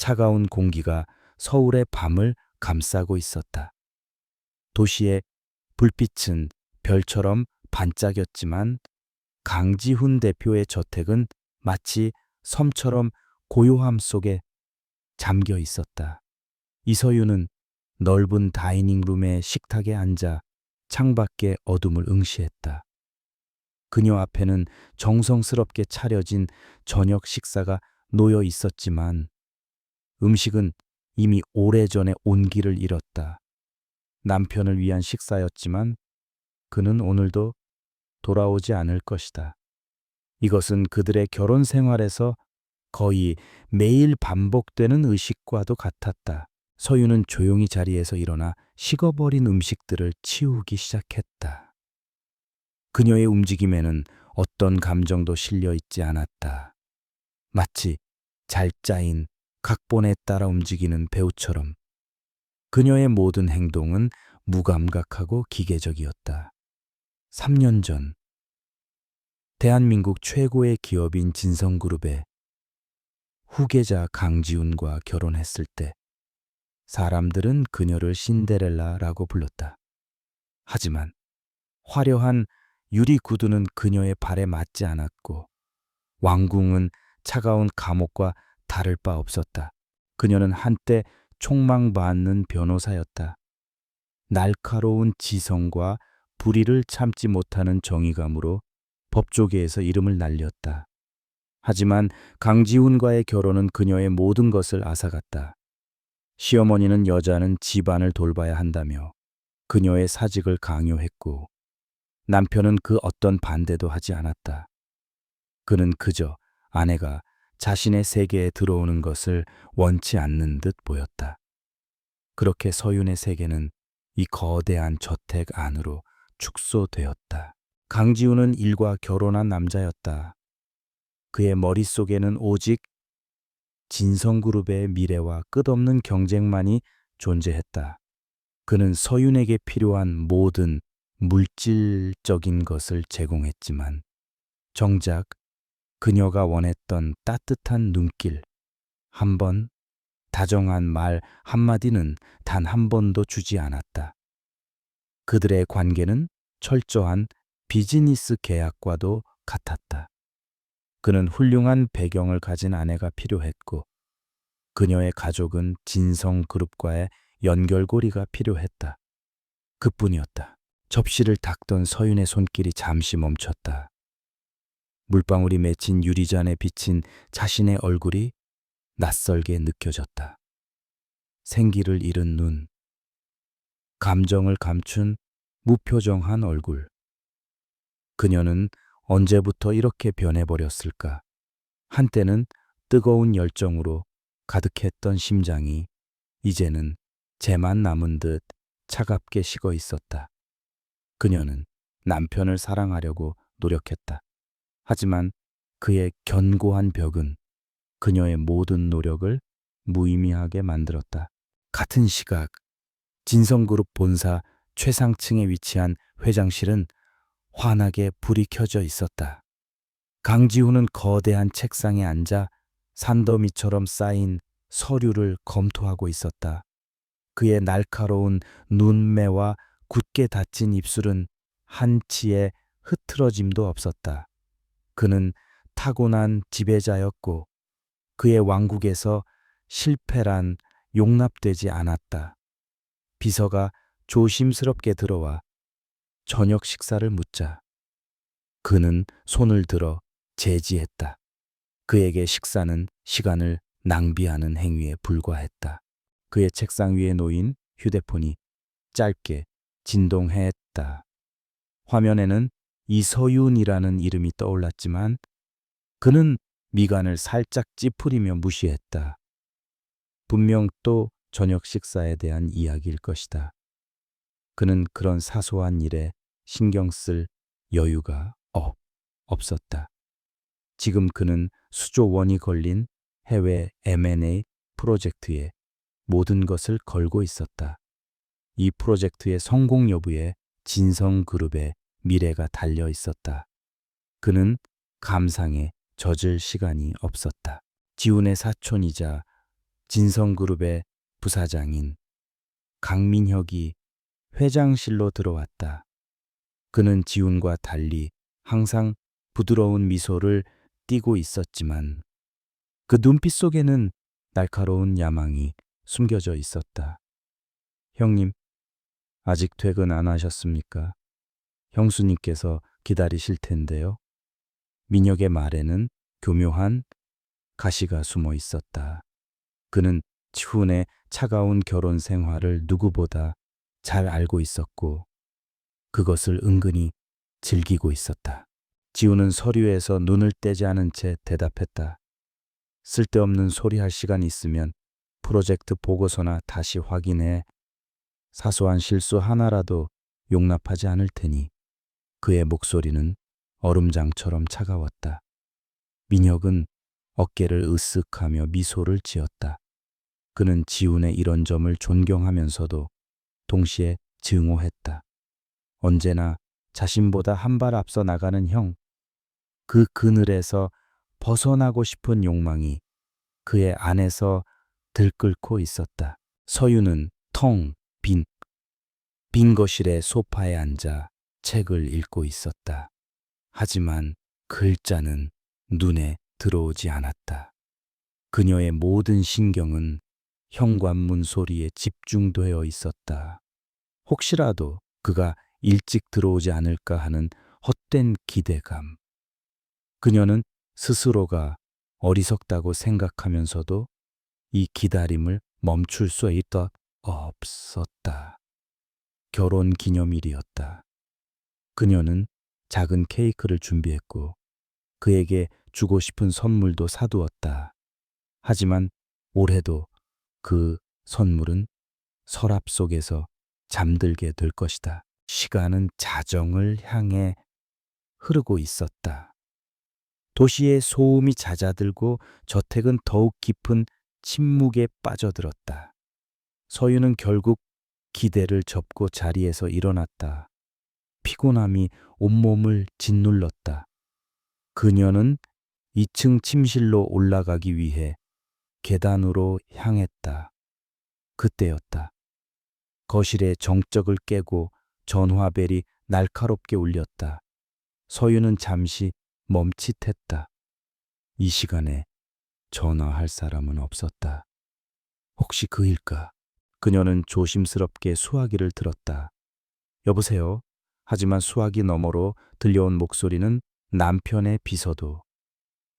차가운 공기가 서울의 밤을 감싸고 있었다. 도시의 불빛은 별처럼 반짝였지만 강지훈 대표의 저택은 마치 섬처럼 고요함 속에 잠겨 있었다. 이서윤은 넓은 다이닝룸의 식탁에 앉아 창밖의 어둠을 응시했다. 그녀 앞에는 정성스럽게 차려진 저녁 식사가 놓여 있었지만 음식은 이미 오래전에 온기를 잃었다. 남편을 위한 식사였지만 그는 오늘도 돌아오지 않을 것이다. 이것은 그들의 결혼 생활에서 거의 매일 반복되는 의식과도 같았다. 서유는 조용히 자리에서 일어나 식어버린 음식들을 치우기 시작했다. 그녀의 움직임에는 어떤 감정도 실려 있지 않았다. 마치 잘 짜인 각본에 따라 움직이는 배우처럼 그녀의 모든 행동은 무감각하고 기계적이었다. 3년 전 대한민국 최고의 기업인 진성그룹의 후계자 강지훈과 결혼했을 때 사람들은 그녀를 신데렐라라고 불렀다. 하지만 화려한 유리 구두는 그녀의 발에 맞지 않았고 왕궁은 차가운 감옥과 다를 바 없었다. 그녀는 한때 촉망받는 변호사였다. 날카로운 지성과 불의를 참지 못하는 정의감으로 법조계에서 이름을 날렸다. 하지만 강지훈과의 결혼은 그녀의 모든 것을 앗아갔다. 시어머니는 여자는 집안을 돌봐야 한다며 그녀의 사직을 강요했고 남편은 그 어떤 반대도 하지 않았다. 그는 그저 아내가 자신의 세계에 들어오는 것을 원치 않는 듯 보였다. 그렇게 서윤의 세계는 이 거대한 저택 안으로 축소되었다. 강지훈은 일과 결혼한 남자였다. 그의 머릿속에는 오직 진성그룹의 미래와 끝없는 경쟁만이 존재했다. 그는 서윤에게 필요한 모든 물질적인 것을 제공했지만 정작 그녀가 원했던 따뜻한 눈길, 한 번, 다정한 말 한마디는 단 한 번도 주지 않았다. 그들의 관계는 철저한 비즈니스 계약과도 같았다. 그는 훌륭한 배경을 가진 아내가 필요했고 그녀의 가족은 진성그룹과의 연결고리가 필요했다. 그뿐이었다. 접시를 닦던 서윤의 손길이 잠시 멈췄다. 물방울이 맺힌 유리잔에 비친 자신의 얼굴이 낯설게 느껴졌다. 생기를 잃은 눈, 감정을 감춘 무표정한 얼굴. 그녀는 언제부터 이렇게 변해버렸을까? 한때는 뜨거운 열정으로 가득했던 심장이 이제는 재만 남은 듯 차갑게 식어 있었다. 그녀는 남편을 사랑하려고 노력했다. 하지만 그의 견고한 벽은 그녀의 모든 노력을 무의미하게 만들었다. 같은 시각 진성그룹 본사 최상층에 위치한 회장실은 환하게 불이 켜져 있었다. 강지훈은 거대한 책상에 앉아 산더미처럼 쌓인 서류를 검토하고 있었다. 그의 날카로운 눈매와 굳게 닫힌 입술은 한치의 흐트러짐도 없었다. 그는 타고난 지배자였고 그의 왕국에서 실패란 용납되지 않았다. 비서가 조심스럽게 들어와 저녁 식사를 묻자 그는 손을 들어 제지했다. 그에게 식사는 시간을 낭비하는 행위에 불과했다. 그의 책상 위에 놓인 휴대폰이 짧게 진동했다. 화면에는 이서윤이라는 이름이 떠올랐지만 그는 미간을 살짝 찌푸리며 무시했다. 분명 또 저녁 식사에 대한 이야기일 것이다. 그는 그런 사소한 일에 신경 쓸 여유가 없었다. 지금 그는 수조 원이 걸린 해외 M&A 프로젝트에 모든 것을 걸고 있었다. 이 프로젝트의 성공 여부에 진성그룹의 미래가 달려 있었다. 그는 감상에 젖을 시간이 없었다. 지훈의 사촌이자 진성그룹의 부사장인 강민혁이 회장실로 들어왔다. 그는 지훈과 달리 항상 부드러운 미소를 띠고 있었지만 그 눈빛 속에는 날카로운 야망이 숨겨져 있었다. 형님, 아직 퇴근 안 하셨습니까? 형수님께서 기다리실 텐데요. 민혁의 말에는 교묘한 가시가 숨어 있었다. 그는 지훈의 차가운 결혼 생활을 누구보다 잘 알고 있었고 그것을 은근히 즐기고 있었다. 지훈은 서류에서 눈을 떼지 않은 채 대답했다. 쓸데없는 소리할 시간 있으면 프로젝트 보고서나 다시 확인해. 사소한 실수 하나라도 용납하지 않을 테니. 그의 목소리는 얼음장처럼 차가웠다. 민혁은 어깨를 으쓱하며 미소를 지었다. 그는 지훈의 이런 점을 존경하면서도 동시에 증오했다. 언제나 자신보다 한 발 앞서 나가는 형. 그 그늘에서 벗어나고 싶은 욕망이 그의 안에서 들끓고 있었다. 서유는 빈 거실의 소파에 앉아 책을 읽고 있었다. 하지만 글자는 눈에 들어오지 않았다. 그녀의 모든 신경은 현관문 소리에 집중되어 있었다. 혹시라도 그가 일찍 들어오지 않을까 하는 헛된 기대감. 그녀는 스스로가 어리석다고 생각하면서도 이 기다림을 멈출 수 없었다. 결혼 기념일이었다. 그녀는 작은 케이크를 준비했고 그에게 주고 싶은 선물도 사두었다. 하지만 올해도 그 선물은 서랍 속에서 잠들게 될 것이다. 시간은 자정을 향해 흐르고 있었다. 도시의 소음이 잦아들고 저택은 더욱 깊은 침묵에 빠져들었다. 서유는 결국 기대를 접고 자리에서 일어났다. 피곤함이 온몸을 짓눌렀다. 그녀는 2층 침실로 올라가기 위해 계단으로 향했다. 그때였다. 거실의 정적을 깨고 전화벨이 날카롭게 울렸다. 서유는 잠시 멈칫했다. 이 시간에 전화할 사람은 없었다. 혹시 그일까? 그녀는 조심스럽게 수화기를 들었다. 여보세요? 하지만 수화기 너머로 들려온 목소리는 남편의 비서도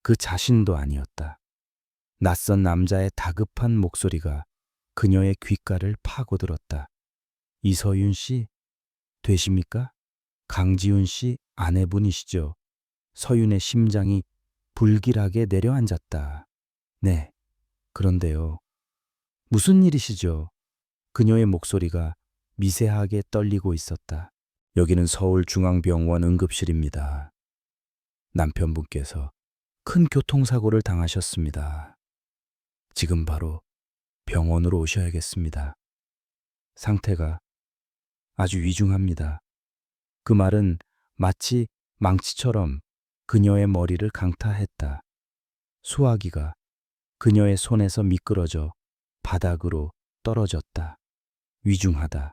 그 자신도 아니었다. 낯선 남자의 다급한 목소리가 그녀의 귓가를 파고들었다. 이서윤 씨 되십니까? 강지훈 씨 아내분이시죠? 서윤의 심장이 불길하게 내려앉았다. 네, 그런데요. 무슨 일이시죠? 그녀의 목소리가 미세하게 떨리고 있었다. 여기는 서울중앙병원 응급실입니다. 남편분께서 큰 교통사고를 당하셨습니다. 지금 바로 병원으로 오셔야겠습니다. 상태가 아주 위중합니다. 그 말은 마치 망치처럼 그녀의 머리를 강타했다. 수화기가 그녀의 손에서 미끄러져 바닥으로 떨어졌다. 위중하다.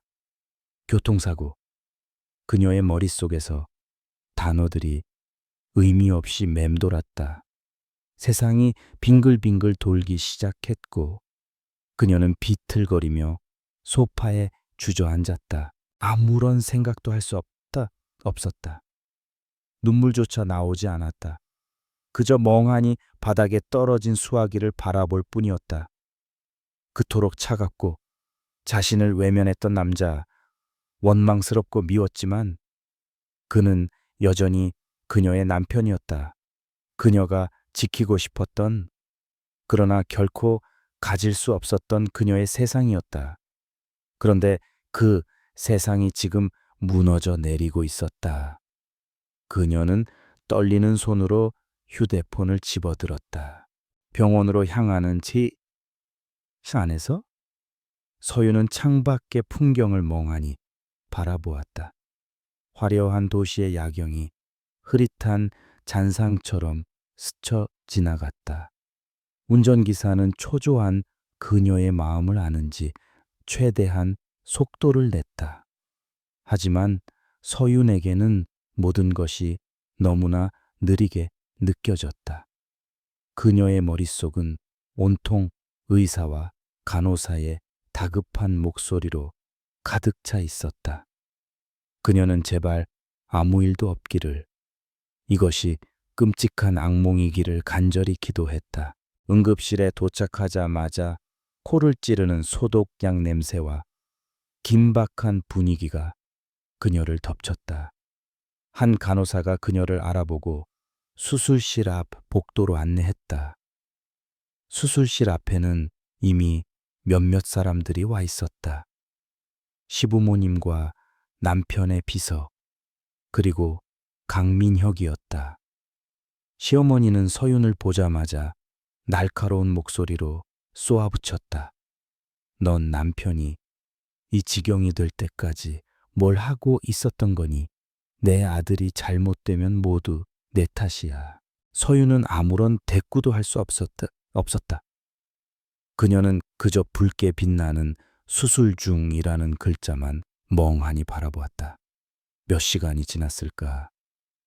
교통사고. 그녀의 머릿속에서 단어들이 의미 없이 맴돌았다. 세상이 빙글빙글 돌기 시작했고 그녀는 비틀거리며 소파에 주저앉았다. 아무런 생각도 할 수 없었다. 눈물조차 나오지 않았다. 그저 멍하니 바닥에 떨어진 수화기를 바라볼 뿐이었다. 그토록 차갑고 자신을 외면했던 남자, 원망스럽고 미웠지만 그는 여전히 그녀의 남편이었다. 그녀가 지키고 싶었던, 그러나 결코 가질 수 없었던 그녀의 세상이었다. 그런데 그 세상이 지금 무너져 내리고 있었다. 그녀는 떨리는 손으로 휴대폰을 집어들었다. 병원으로 향하는 지 안에서 서유는 창밖의 풍경을 멍하니 바라보았다. 화려한 도시의 야경이 흐릿한 잔상처럼 스쳐 지나갔다. 운전기사는 초조한 그녀의 마음을 아는지 최대한 속도를 냈다. 하지만 서윤에게는 모든 것이 너무나 느리게 느껴졌다. 그녀의 머릿속은 온통 의사와 간호사의 다급한 목소리로 가득 차 있었다. 그녀는 제발 아무 일도 없기를, 이것이 끔찍한 악몽이기를 간절히 기도했다. 응급실에 도착하자마자 코를 찌르는 소독약 냄새와 긴박한 분위기가 그녀를 덮쳤다. 한 간호사가 그녀를 알아보고 수술실 앞 복도로 안내했다. 수술실 앞에는 이미 몇몇 사람들이 와 있었다. 시부모님과 남편의 비서, 그리고 강민혁이었다. 시어머니는 서윤을 보자마자 날카로운 목소리로 쏘아붙였다. 넌 남편이 이 지경이 될 때까지 뭘 하고 있었던 거니? 내 아들이 잘못되면 모두 내 탓이야. 서윤은 아무런 대꾸도 할 수 없었다. 그녀는 그저 붉게 빛나는 수술 중이라는 글자만 멍하니 바라보았다. 몇 시간이 지났을까?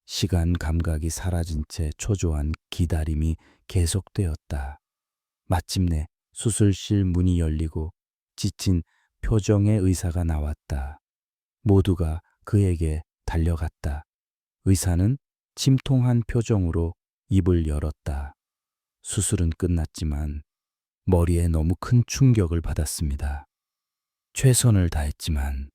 시간 감각이 사라진 채 초조한 기다림이 계속되었다. 마침내 수술실 문이 열리고 지친 표정의 의사가 나왔다. 모두가 그에게 달려갔다. 의사는 침통한 표정으로 입을 열었다. 수술은 끝났지만 머리에 너무 큰 충격을 받았습니다. 최선을 다했지만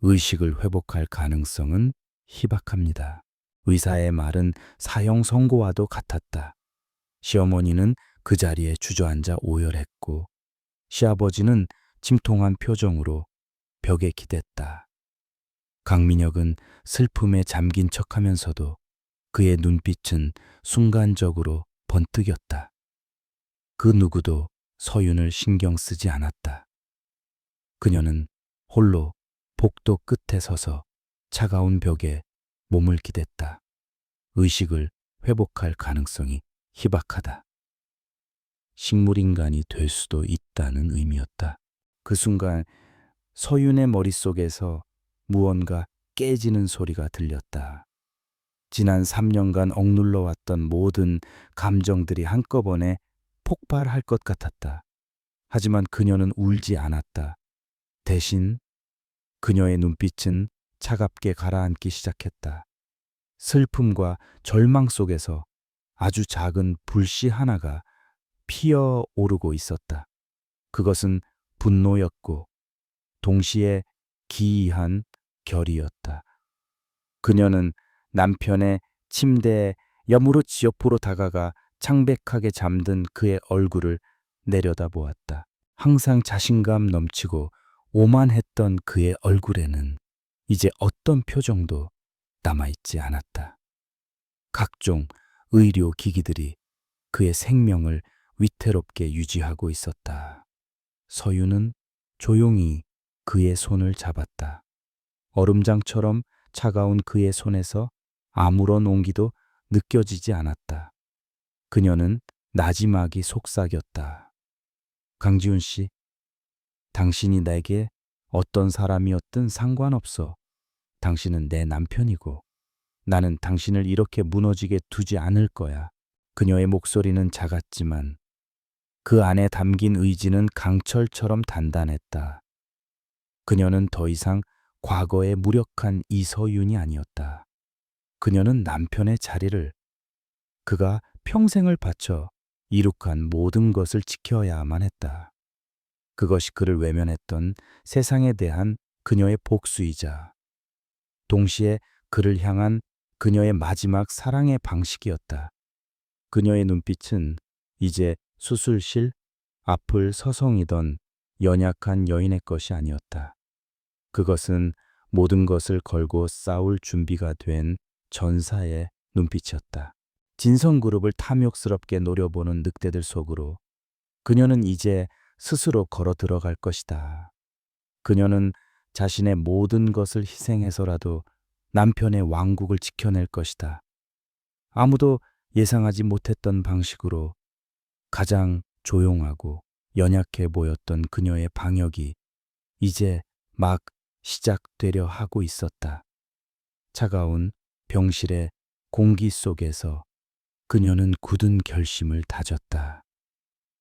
의식을 회복할 가능성은 희박합니다. 의사의 말은 사형 선고와도 같았다. 시어머니는 그 자리에 주저앉아 오열했고 시아버지는 침통한 표정으로 벽에 기댔다. 강민혁은 슬픔에 잠긴 척하면서도 그의 눈빛은 순간적으로 번뜩였다. 그 누구도 서윤을 신경 쓰지 않았다. 그녀는 홀로 복도 끝에 서서 차가운 벽에 몸을 기댔다. 의식을 회복할 가능성이 희박하다. 식물인간이 될 수도 있다는 의미였다. 그 순간 서윤의 머릿속에서 무언가 깨지는 소리가 들렸다. 지난 3년간 억눌러왔던 모든 감정들이 한꺼번에 폭발할 것 같았다. 하지만 그녀는 울지 않았다. 대신 그녀의 눈빛은 차갑게 가라앉기 시작했다. 슬픔과 절망 속에서 아주 작은 불씨 하나가 피어오르고 있었다. 그것은 분노였고 동시에 기이한 결이었다. 그녀는 남편의 침대에 여무릇 옆으로 다가가 창백하게 잠든 그의 얼굴을 내려다보았다. 항상 자신감 넘치고 오만했던 그의 얼굴에는 이제 어떤 표정도 남아있지 않았다. 각종 의료 기기들이 그의 생명을 위태롭게 유지하고 있었다. 서윤은 조용히 그의 손을 잡았다. 얼음장처럼 차가운 그의 손에서 아무런 온기도 느껴지지 않았다. 그녀는 나지막이 속삭였다. 강지훈 씨, 당신이 내게 어떤 사람이었든 상관없어. 당신은 내 남편이고 나는 당신을 이렇게 무너지게 두지 않을 거야. 그녀의 목소리는 작았지만 그 안에 담긴 의지는 강철처럼 단단했다. 그녀는 더 이상 과거의 무력한 이서윤이 아니었다. 그녀는 남편의 자리를, 그가 평생을 바쳐 이룩한 모든 것을 지켜야만 했다. 그것이 그를 외면했던 세상에 대한 그녀의 복수이자 동시에 그를 향한 그녀의 마지막 사랑의 방식이었다. 그녀의 눈빛은 이제 수술실 앞을 서성이던 연약한 여인의 것이 아니었다. 그것은 모든 것을 걸고 싸울 준비가 된 전사의 눈빛이었다. 진성그룹을 탐욕스럽게 노려보는 늑대들 속으로 그녀는 이제 스스로 걸어 들어갈 것이다. 그녀는 자신의 모든 것을 희생해서라도 남편의 왕국을 지켜낼 것이다. 아무도 예상하지 못했던 방식으로 가장 조용하고 연약해 보였던 그녀의 방역이 이제 막 시작되려 하고 있었다. 차가운 병실의 공기 속에서 그녀는 굳은 결심을 다졌다.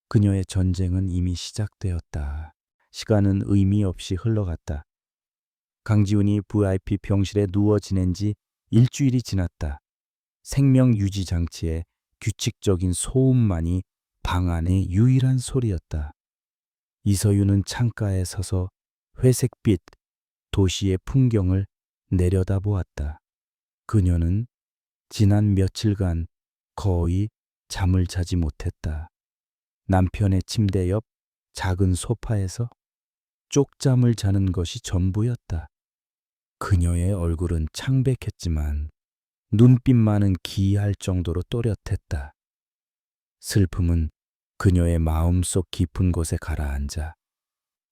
그녀의 전쟁은 이미 시작되었다. 시간은 의미 없이 흘러갔다. 강지훈이 VIP 병실에 누워 지낸 지 일주일이 지났다. 생명 유지 장치의 규칙적인 소음만이 방 안의 유일한 소리였다. 이서윤은 창가에 서서 회색빛 도시의 풍경을 내려다보았다. 그녀는 지난 며칠간 거의 잠을 자지 못했다. 남편의 침대 옆 작은 소파에서 쪽잠을 자는 것이 전부였다. 그녀의 얼굴은 창백했지만 눈빛만은 기이할 정도로 또렷했다. 슬픔은 그녀의 마음속 깊은 곳에 가라앉아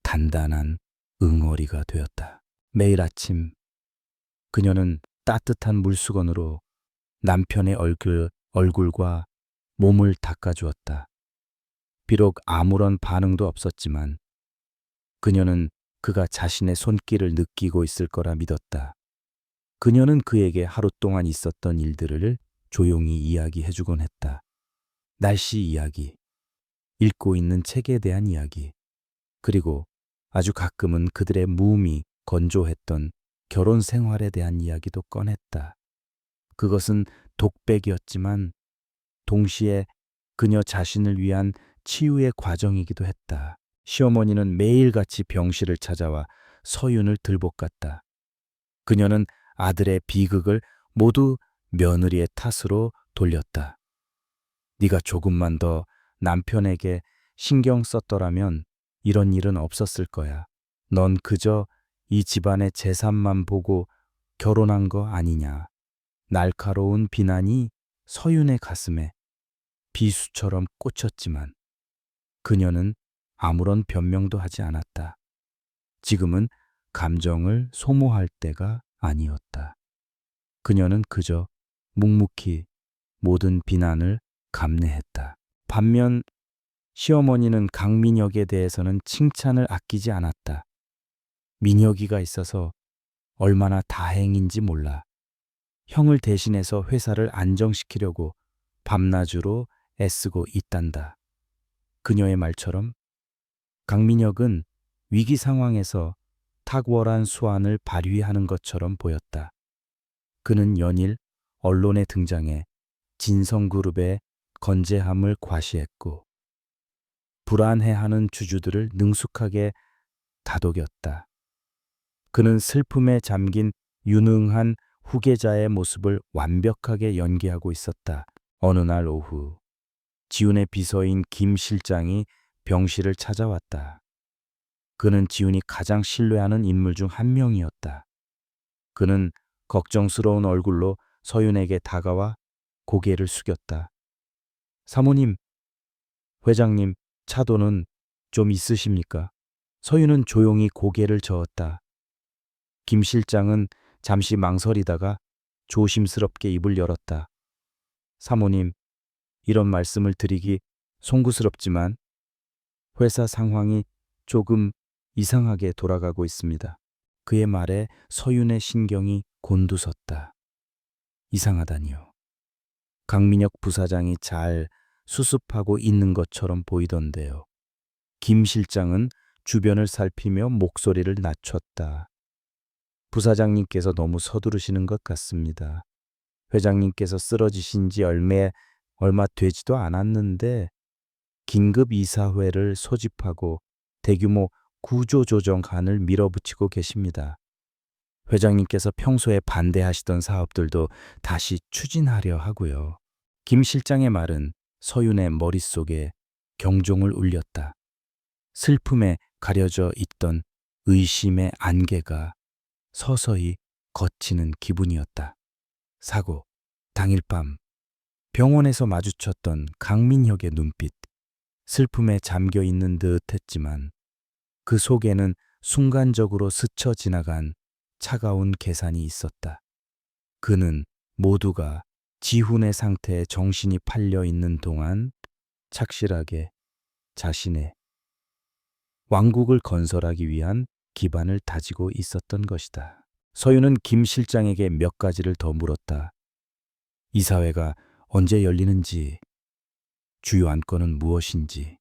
단단한 응어리가 되었다. 매일 아침 그녀는 따뜻한 물수건으로 남편의 얼굴과 몸을 닦아주었다. 비록 아무런 반응도 없었지만 그녀는 그가 자신의 손길을 느끼고 있을 거라 믿었다. 그녀는 그에게 하루 동안 있었던 일들을 조용히 이야기해주곤 했다. 날씨 이야기, 읽고 있는 책에 대한 이야기, 그리고 아주 가끔은 그들의 무음이 건조했던 결혼 생활에 대한 이야기도 꺼냈다. 그것은 독백이었지만 동시에 그녀 자신을 위한 치유의 과정이기도 했다. 시어머니는 매일같이 병실을 찾아와 서윤을 들볶았다. 그녀는 아들의 비극을 모두 며느리의 탓으로 돌렸다. 네가 조금만 더 남편에게 신경 썼더라면 이런 일은 없었을 거야. 넌 그저 이 집안의 재산만 보고 결혼한 거 아니냐. 날카로운 비난이 서윤의 가슴에 비수처럼 꽂혔지만 그녀는 아무런 변명도 하지 않았다. 지금은 감정을 소모할 때가 아니었다. 그녀는 그저 묵묵히 모든 비난을 감내했다. 반면 시어머니는 강민혁에 대해서는 칭찬을 아끼지 않았다. 민혁이가 있어서 얼마나 다행인지 몰라. 형을 대신해서 회사를 안정시키려고 밤낮으로 애쓰고 있단다. 그녀의 말처럼 강민혁은 위기 상황에서 탁월한 수완을 발휘하는 것처럼 보였다. 그는 연일 언론에 등장해 진성그룹의 건재함을 과시했고 불안해하는 주주들을 능숙하게 다독였다. 그는 슬픔에 잠긴 유능한 후계자의 모습을 완벽하게 연기하고 있었다. 어느 날 오후 지훈의 비서인 김 실장이 병실을 찾아왔다. 그는 지훈이 가장 신뢰하는 인물 중 한 명이었다. 그는 걱정스러운 얼굴로 서윤에게 다가와 고개를 숙였다. 사모님, 회장님, 차도는 좀 있으십니까? 서윤은 조용히 고개를 저었다. 김 실장은 잠시 망설이다가 조심스럽게 입을 열었다. 사모님, 이런 말씀을 드리기 송구스럽지만 회사 상황이 조금 이상하게 돌아가고 있습니다. 그의 말에 서윤의 신경이 곤두섰다. 이상하다니요. 강민혁 부사장이 잘 수습하고 있는 것처럼 보이던데요. 김 실장은 주변을 살피며 목소리를 낮췄다. 부사장님께서 너무 서두르시는 것 같습니다. 회장님께서 쓰러지신 지 얼마 되지도 않았는데 긴급 이사회를 소집하고 대규모 구조조정안을 밀어붙이고 계십니다. 회장님께서 평소에 반대하시던 사업들도 다시 추진하려 하고요. 김 실장의 말은 서윤의 머릿속에 경종을 울렸다. 슬픔에 가려져 있던 의심의 안개가 서서히 걷히는 기분이었다. 사고 당일 밤 병원에서 마주쳤던 강민혁의 눈빛, 슬픔에 잠겨 있는 듯 했지만 그 속에는 순간적으로 스쳐 지나간 차가운 계산이 있었다. 그는 모두가 지훈의 상태에 정신이 팔려 있는 동안 착실하게 자신의 왕국을 건설하기 위한 기반을 다지고 있었던 것이다. 서유는 김 실장에게 몇 가지를 더 물었다. 이사회가 언제 열리는지, 주요 안건은 무엇인지.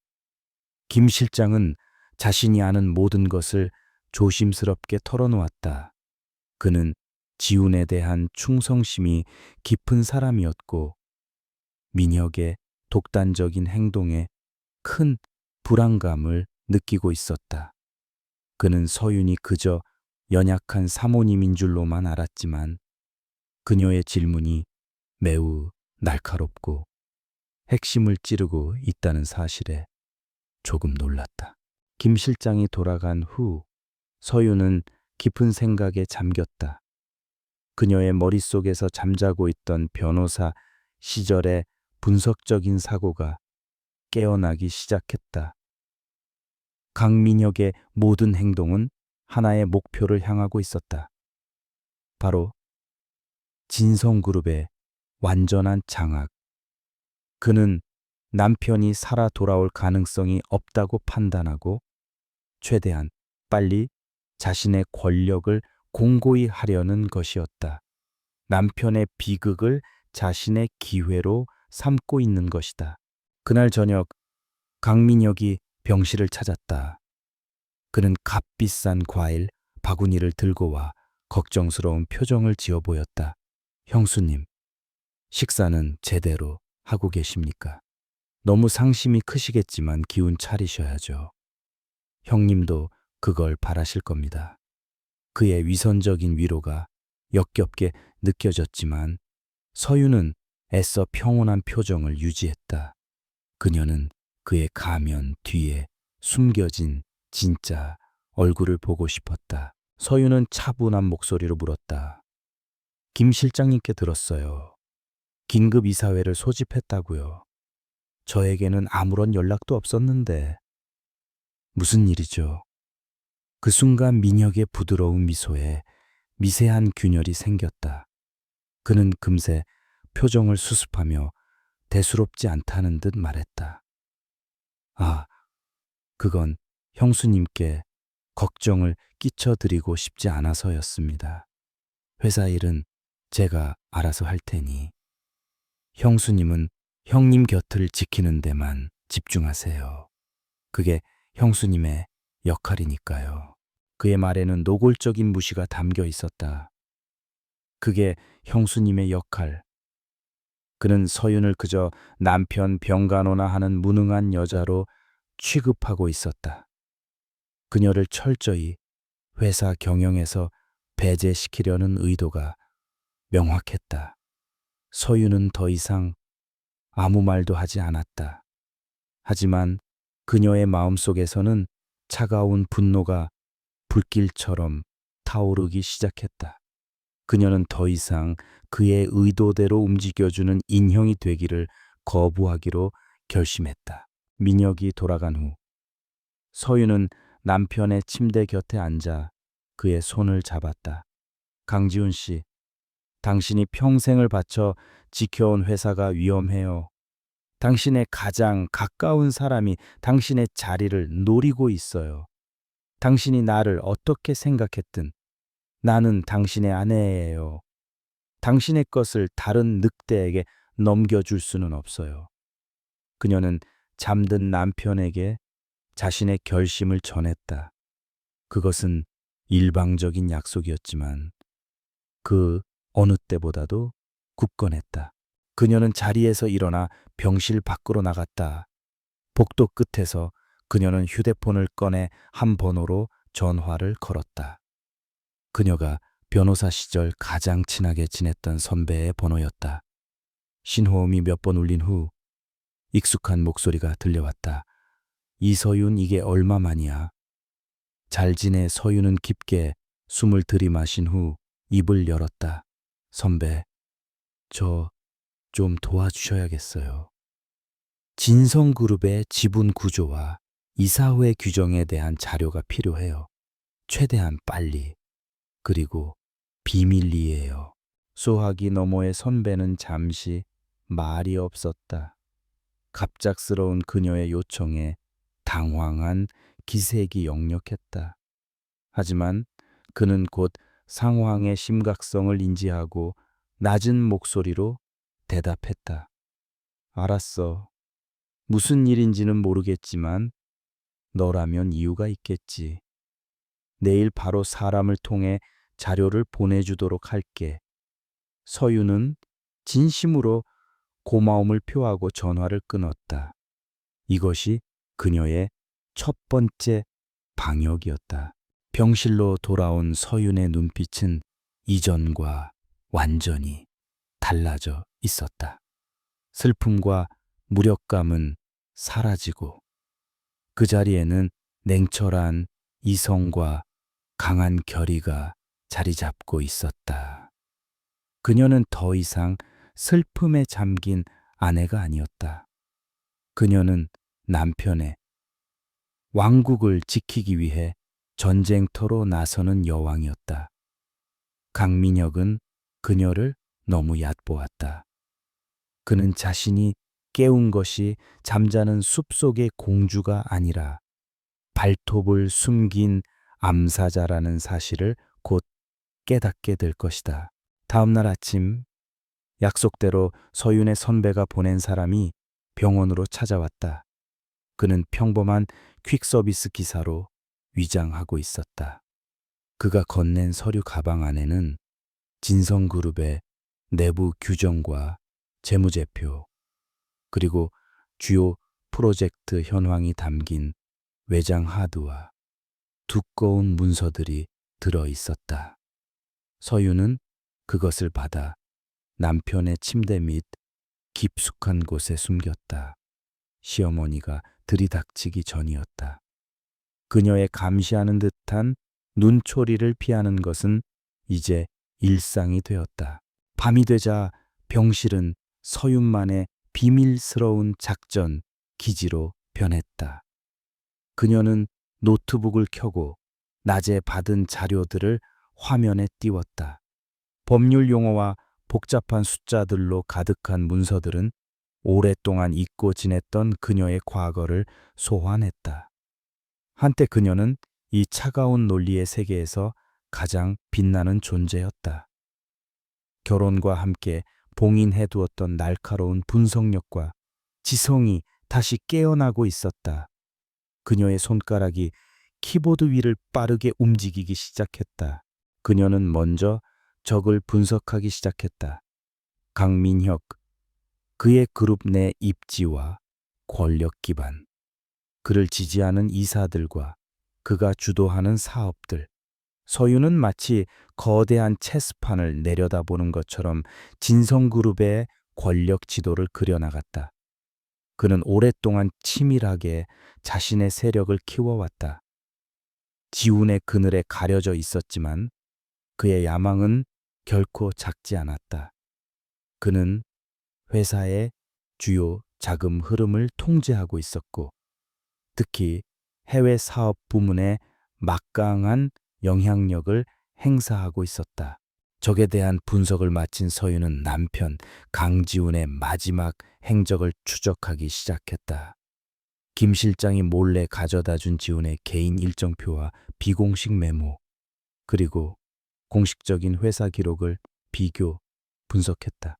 김 실장은 자신이 아는 모든 것을 조심스럽게 털어놓았다. 그는 지훈에 대한 충성심이 깊은 사람이었고 민혁의 독단적인 행동에 큰 불안감을 느끼고 있었다. 그는 서윤이 그저 연약한 사모님인 줄로만 알았지만 그녀의 질문이 매우 날카롭고 핵심을 찌르고 있다는 사실에 조금 놀랐다. 김 실장이 돌아간 후 서윤은 깊은 생각에 잠겼다. 그녀의 머릿속에서 잠자고 있던 변호사 시절의 분석적인 사고가 깨어나기 시작했다. 강민혁의 모든 행동은 하나의 목표를 향하고 있었다. 바로 진성그룹의 완전한 장악. 그는 남편이 살아 돌아올 가능성이 없다고 판단하고 최대한 빨리 자신의 권력을 공고히 하려는 것이었다. 남편의 비극을 자신의 기회로 삼고 있는 것이다. 그날 저녁 강민혁이 병실을 찾았다. 그는 값비싼 과일 바구니를 들고 와 걱정스러운 표정을 지어 보였다. 형수님, 식사는 제대로 하고 계십니까? 너무 상심이 크시겠지만 기운 차리셔야죠. 형님도 그걸 바라실 겁니다. 그의 위선적인 위로가 역겹게 느껴졌지만 서유는 애써 평온한 표정을 유지했다. 그녀는 그의 가면 뒤에 숨겨진 진짜 얼굴을 보고 싶었다. 서유는 차분한 목소리로 물었다. 김 실장님께 들었어요. 긴급 이사회를 소집했다고요. 저에게는 아무런 연락도 없었는데. 무슨 일이죠? 그 순간 민혁의 부드러운 미소에 미세한 균열이 생겼다. 그는 금세 표정을 수습하며 대수롭지 않다는 듯 말했다. 아, 그건 형수님께 걱정을 끼쳐드리고 싶지 않아서였습니다. 회사 일은 제가 알아서 할 테니 형수님은 형님 곁을 지키는 데만 집중하세요. 그게 형수님의 역할이니까요. 그의 말에는 노골적인 무시가 담겨 있었다. 그게 형수님의 역할. 그는 서윤을 그저 남편 병간호나 하는 무능한 여자로 취급하고 있었다. 그녀를 철저히 회사 경영에서 배제시키려는 의도가 명확했다. 서윤은 더 이상 아무 말도 하지 않았다. 하지만 그녀의 마음속에서는 차가운 분노가 불길처럼 타오르기 시작했다. 그녀는 더 이상 그의 의도대로 움직여주는 인형이 되기를 거부하기로 결심했다. 민혁이 돌아간 후 서윤은 남편의 침대 곁에 앉아 그의 손을 잡았다. 강지훈 씨, 당신이 평생을 바쳐 지켜온 회사가 위험해요. 당신의 가장 가까운 사람이 당신의 자리를 노리고 있어요. 당신이 나를 어떻게 생각했든 나는 당신의 아내예요. 당신의 것을 다른 늑대에게 넘겨줄 수는 없어요. 그녀는 잠든 남편에게 자신의 결심을 전했다. 그것은 일방적인 약속이었지만 그 어느 때보다도 굳건했다. 그녀는 자리에서 일어나 병실 밖으로 나갔다. 복도 끝에서 그녀는 휴대폰을 꺼내 한 번호로 전화를 걸었다. 그녀가 변호사 시절 가장 친하게 지냈던 선배의 번호였다. 신호음이 몇 번 울린 후 익숙한 목소리가 들려왔다. 이서윤, 이게 얼마만이야? 잘 지내. 서윤은 깊게 숨을 들이마신 후 입을 열었다. 선배, 저 좀 도와주셔야겠어요. 진성그룹의 지분 구조와 이사회 규정에 대한 자료가 필요해요. 최대한 빨리. 그리고 비밀리에요. 소화기 너머의 선배는 잠시 말이 없었다. 갑작스러운 그녀의 요청에 당황한 기색이 역력했다. 하지만 그는 곧 상황의 심각성을 인지하고 낮은 목소리로 대답했다. 알았어. 무슨 일인지는 모르겠지만 너라면 이유가 있겠지. 내일 바로 사람을 통해 자료를 보내주도록 할게. 서유는 진심으로 고마움을 표하고 전화를 끊었다. 이것이 그녀의 첫 번째 방역이었다. 병실로 돌아온 서윤의 눈빛은 이전과 완전히 달라져 있었다. 슬픔과 무력감은 사라지고 그 자리에는 냉철한 이성과 강한 결의가 자리 잡고 있었다. 그녀는 더 이상 슬픔에 잠긴 아내가 아니었다. 그녀는 남편의 왕국을 지키기 위해 전쟁터로 나서는 여왕이었다. 강민혁은 그녀를 너무 얕보았다. 그는 자신이 깨운 것이 잠자는 숲속의 공주가 아니라 발톱을 숨긴 암사자라는 사실을 곧 깨닫게 될 것이다. 다음 날 아침 약속대로 서윤의 선배가 보낸 사람이 병원으로 찾아왔다. 그는 평범한 퀵서비스 기사로 위장하고 있었다. 그가 건넨 서류 가방 안에는 진성그룹의 내부 규정과 재무제표, 그리고 주요 프로젝트 현황이 담긴 외장 하드와 두꺼운 문서들이 들어 있었다. 서유는 그것을 받아 남편의 침대 밑 깊숙한 곳에 숨겼다. 시어머니가 들이닥치기 전이었다. 그녀의 감시하는 듯한 눈초리를 피하는 것은 이제 일상이 되었다. 밤이 되자 병실은 서윤만의 비밀스러운 작전 기지로 변했다. 그녀는 노트북을 켜고 낮에 받은 자료들을 화면에 띄웠다. 법률 용어와 복잡한 숫자들로 가득한 문서들은 오랫동안 잊고 지냈던 그녀의 과거를 소환했다. 한때 그녀는 이 차가운 논리의 세계에서 가장 빛나는 존재였다. 결혼과 함께 봉인해 두었던 날카로운 분석력과 지성이 다시 깨어나고 있었다. 그녀의 손가락이 키보드 위를 빠르게 움직이기 시작했다. 그녀는 먼저 적을 분석하기 시작했다. 강민혁, 그의 그룹 내 입지와 권력 기반, 그를 지지하는 이사들과 그가 주도하는 사업들. 서유는 마치 거대한 체스판을 내려다보는 것처럼 진성그룹의 권력 지도를 그려나갔다. 그는 오랫동안 치밀하게 자신의 세력을 키워왔다. 지운의 그늘에 가려져 있었지만 그의 야망은 결코 작지 않았다. 그는 회사의 주요 자금 흐름을 통제하고 있었고, 특히 해외 사업 부문에 막강한 영향력을 행사하고 있었다. 적에 대한 분석을 마친 서유는 남편 강지훈의 마지막 행적을 추적하기 시작했다. 김 실장이 몰래 가져다 준 지훈의 개인 일정표와 비공식 메모, 그리고 공식적인 회사 기록을 비교, 분석했다.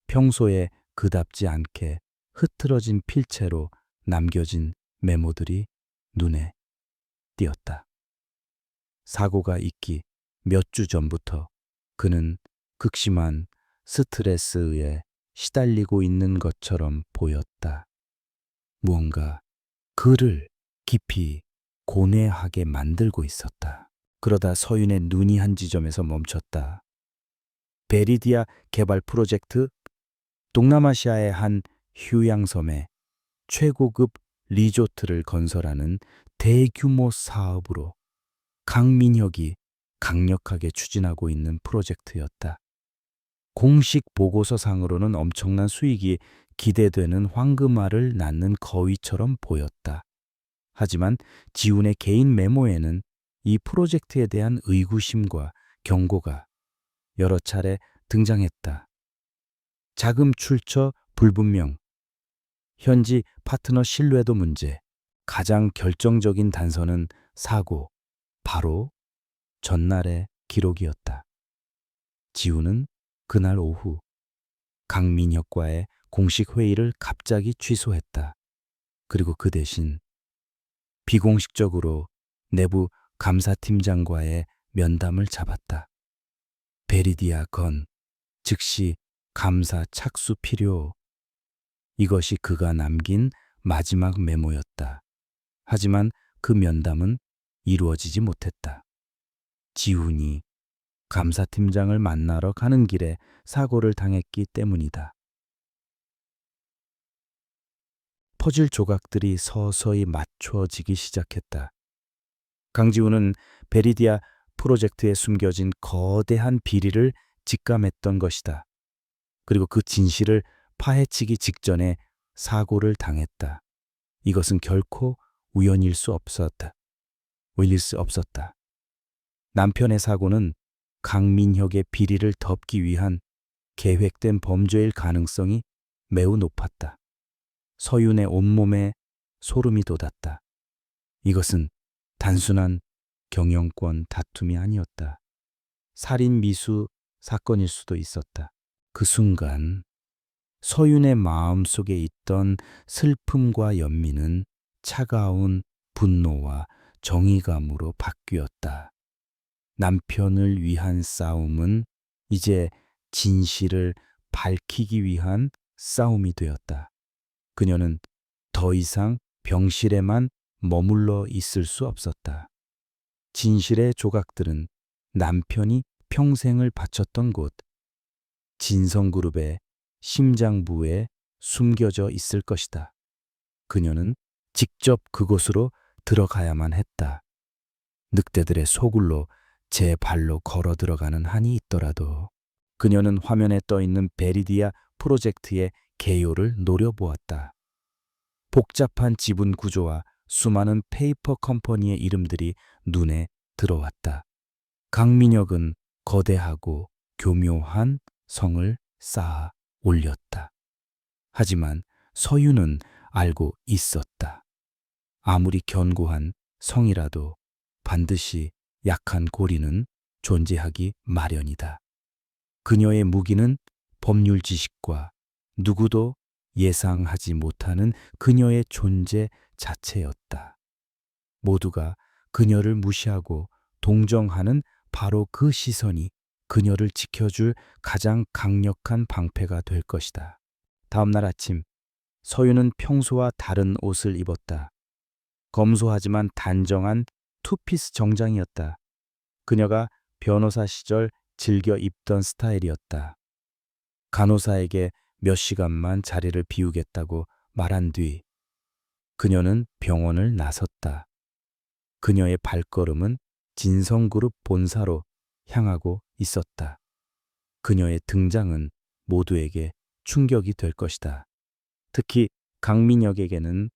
평소에 그답지 않게 흐트러진 필체로 남겨진 메모들이 눈에 띄었다. 사고가 있기 몇 주 전부터 그는 극심한 스트레스에 시달리고 있는 것처럼 보였다. 무언가 그를 깊이 고뇌하게 만들고 있었다. 그러다 서윤의 눈이 한 지점에서 멈췄다. 베리디아 개발 프로젝트, 동남아시아의 한 휴양섬에 최고급 리조트를 건설하는 대규모 사업으로 강민혁이 강력하게 추진하고 있는 프로젝트였다. 공식 보고서상으로는 엄청난 수익이 기대되는 황금알을 낳는 거위처럼 보였다. 하지만 지훈의 개인 메모에는 이 프로젝트에 대한 의구심과 경고가 여러 차례 등장했다. 자금 출처 불분명, 현지 파트너 신뢰도 문제, 가장 결정적인 단서는 사고, 바로 전날의 기록이었다. 지우는 그날 오후 강민혁과의 공식 회의를 갑자기 취소했다. 그리고 그 대신 비공식적으로 내부 감사팀장과의 면담을 잡았다. 베리디아 건, 즉시 감사 착수 필요. 이것이 그가 남긴 마지막 메모였다. 하지만 그 면담은 이루어지지 못했다. 지훈이 감사팀장을 만나러 가는 길에 사고를 당했기 때문이다. 퍼즐 조각들이 서서히 맞춰지기 시작했다. 강지훈은 베리디아 프로젝트에 숨겨진 거대한 비리를 직감했던 것이다. 그리고 그 진실을 파헤치기 직전에 사고를 당했다. 이것은 결코 우연일 수 없었다. 남편의 사고는 강민혁의 비리를 덮기 위한 계획된 범죄일 가능성이 매우 높았다. 서윤의 온몸에 소름이 돋았다. 이것은 단순한 경영권 다툼이 아니었다. 살인 미수 사건일 수도 있었다. 그 순간 서윤의 마음 속에 있던 슬픔과 연민은 차가운 분노와 정의감으로 바뀌었다. 남편을 위한 싸움은 이제 진실을 밝히기 위한 싸움이 되었다. 그녀는 더 이상 병실에만 머물러 있을 수 없었다. 진실의 조각들은 남편이 평생을 바쳤던 곳, 진성그룹의 심장부에 숨겨져 있을 것이다. 그녀는 직접 그곳으로 들어가야만 했다. 늑대들의 소굴로 제 발로 걸어 들어가는 한이 있더라도. 그녀는 화면에 떠 있는 베리디아 프로젝트의 개요를 노려보았다. 복잡한 지분 구조와 수많은 페이퍼 컴퍼니의 이름들이 눈에 들어왔다. 강민혁은 거대하고 교묘한 성을 쌓아 올렸다. 하지만 서윤은 알고 있었다. 아무리 견고한 성이라도 반드시 약한 고리는 존재하기 마련이다. 그녀의 무기는 법률 지식과 누구도 예상하지 못하는 그녀의 존재 자체였다. 모두가 그녀를 무시하고 동정하는 바로 그 시선이 그녀를 지켜줄 가장 강력한 방패가 될 것이다. 다음 날 아침, 서윤은 평소와 다른 옷을 입었다. 검소하지만 단정한 투피스 정장이었다. 그녀가 변호사 시절 즐겨 입던 스타일이었다. 간호사에게 몇 시간만 자리를 비우겠다고 말한 뒤 그녀는 병원을 나섰다. 그녀의 발걸음은 진성그룹 본사로 향하고 있었다. 그녀의 등장은 모두에게 충격이 될 것이다. 특히 강민혁에게는.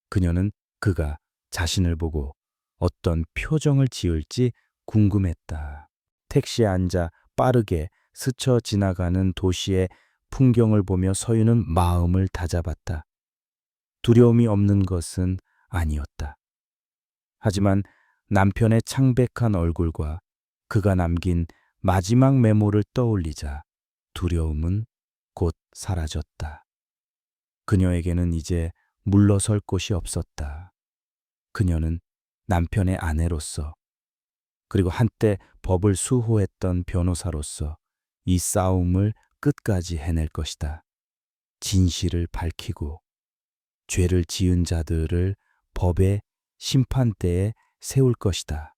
그녀는 그가 자신을 보고 어떤 표정을 지을지 궁금했다. 택시에 앉아 빠르게 스쳐 지나가는 도시의 풍경을 보며 서윤은 마음을 다잡았다. 두려움이 없는 것은 아니었다. 하지만 남편의 창백한 얼굴과 그가 남긴 마지막 메모를 떠올리자 두려움은 곧 사라졌다. 그녀에게는 이제 물러설 곳이 없었다. 그녀는 남편의 아내로서, 그리고 한때 법을 수호했던 변호사로서 이 싸움을 끝까지 해낼 것이다. 진실을 밝히고 죄를 지은 자들을 법의 심판대에 세울 것이다.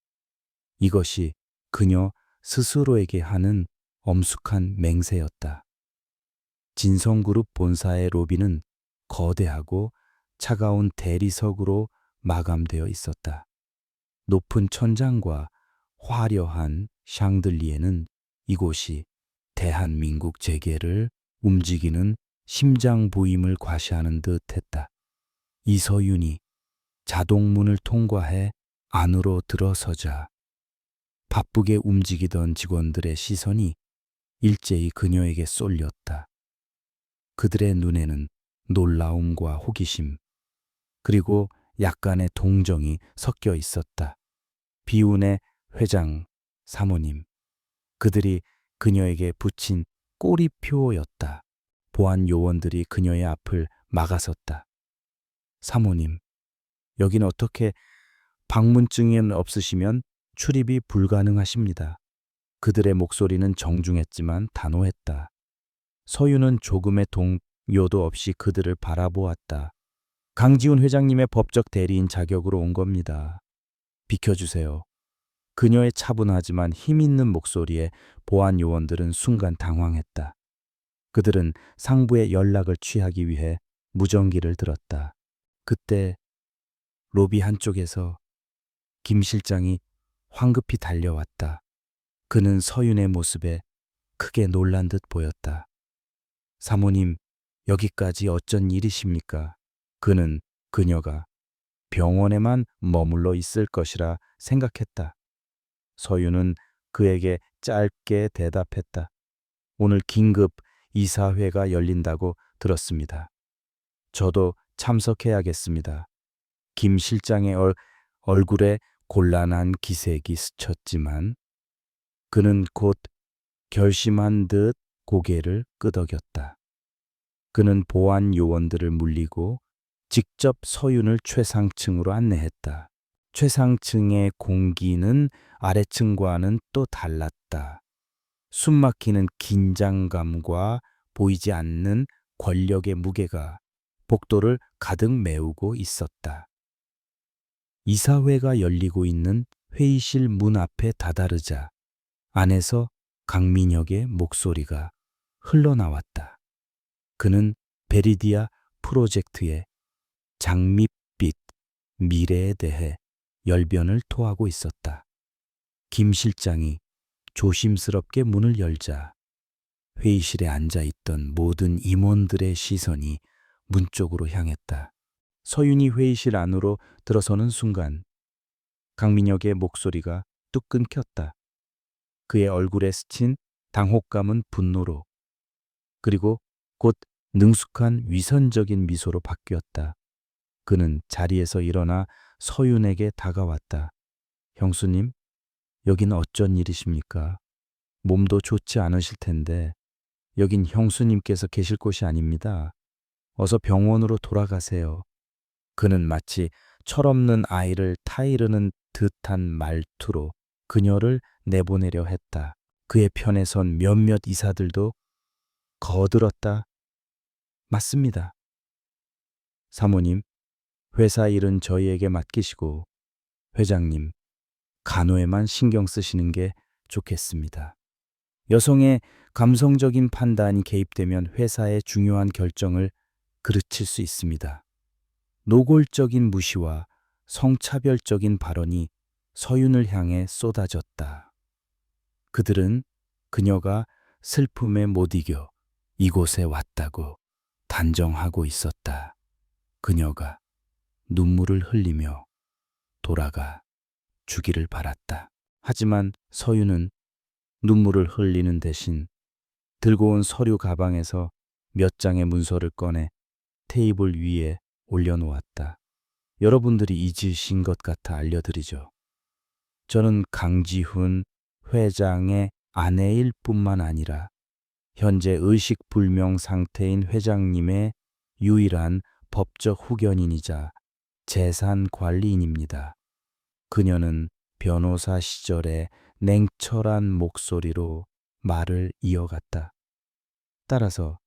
이것이 그녀 스스로에게 하는 엄숙한 맹세였다. 진성그룹 본사의 로비는 거대하고 차가운 대리석으로 마감되어 있었다. 높은 천장과 화려한 샹들리에는 이곳이 대한민국 재계를 움직이는 심장부임을 과시하는 듯 했다. 이서윤이 자동문을 통과해 안으로 들어서자 바쁘게 움직이던 직원들의 시선이 일제히 그녀에게 쏠렸다. 그들의 눈에는 놀라움과 호기심, 그리고 약간의 동정이 섞여 있었다. 비운의 회장, 사모님, 그들이 그녀에게 붙인 꼬리표였다. 보안 요원들이 그녀의 앞을 막아섰다. 사모님, 여긴 어떻게 방문증이 없으시면 출입이 불가능하십니다. 그들의 목소리는 정중했지만 단호했다. 서유는 조금의 동요도 없이 그들을 바라보았다. 강지훈 회장님의 법적 대리인 자격으로 온 겁니다. 비켜주세요. 그녀의 차분하지만 힘있는 목소리에 보안 요원들은 순간 당황했다. 그들은 상부의 연락을 취하기 위해 무전기를 들었다. 그때 로비 한쪽에서 김 실장이 황급히 달려왔다. 그는 서윤의 모습에 크게 놀란 듯 보였다. 사모님, 여기까지 어쩐 일이십니까? 그는 그녀가 병원에만 머물러 있을 것이라 생각했다. 서윤은 그에게 짧게 대답했다. 오늘 긴급 이사회가 열린다고 들었습니다. 저도 참석해야겠습니다. 김 실장의 얼굴에 곤란한 기색이 스쳤지만 그는 곧 결심한 듯 고개를 끄덕였다. 그는 보안 요원들을 물리고 직접 서윤을 최상층으로 안내했다. 최상층의 공기는 아래층과는 또 달랐다. 숨막히는 긴장감과 보이지 않는 권력의 무게가 복도를 가득 메우고 있었다. 이사회가 열리고 있는 회의실 문 앞에 다다르자 안에서 강민혁의 목소리가 흘러나왔다. 그는 베리디아 프로젝트의 장밋빛 미래에 대해 열변을 토하고 있었다. 김 실장이 조심스럽게 문을 열자 회의실에 앉아있던 모든 임원들의 시선이 문 쪽으로 향했다. 서윤이 회의실 안으로 들어서는 순간 강민혁의 목소리가 뚝 끊겼다. 그의 얼굴에 스친 당혹감은 분노로 그리고 곧 능숙한 위선적인 미소로 바뀌었다. 그는 자리에서 일어나 서윤에게 다가왔다. 형수님, 여긴 어쩐 일이십니까? 몸도 좋지 않으실 텐데 여긴 형수님께서 계실 곳이 아닙니다. 어서 병원으로 돌아가세요. 그는 마치 철없는 아이를 타이르는 듯한 말투로 그녀를 내보내려 했다. 그의 편에 선 몇몇 이사들도 거들었다. 맞습니다. 사모님, 회사 일은 저희에게 맡기시고 회장님, 간호에만 신경 쓰시는 게 좋겠습니다. 여성의 감성적인 판단이 개입되면 회사의 중요한 결정을 그르칠 수 있습니다. 노골적인 무시와 성차별적인 발언이 서윤을 향해 쏟아졌다. 그들은 그녀가 슬픔에 못 이겨 이곳에 왔다고 단정하고 있었다. 그녀가 눈물을 흘리며 돌아가 주기를 바랐다. 하지만 서윤은 눈물을 흘리는 대신 들고 온 서류 가방에서 몇 장의 문서를 꺼내 테이블 위에 올려놓았다. 여러분들이 잊으신 것 같아 알려드리죠. 저는 강지훈 회장의 아내일 뿐만 아니라 현재 의식불명 상태인 회장님의 유일한 법적 후견인이자 재산관리인입니다. 그녀는 변호사 시절에 냉철한 목소리로 말을 이어갔다. 따라서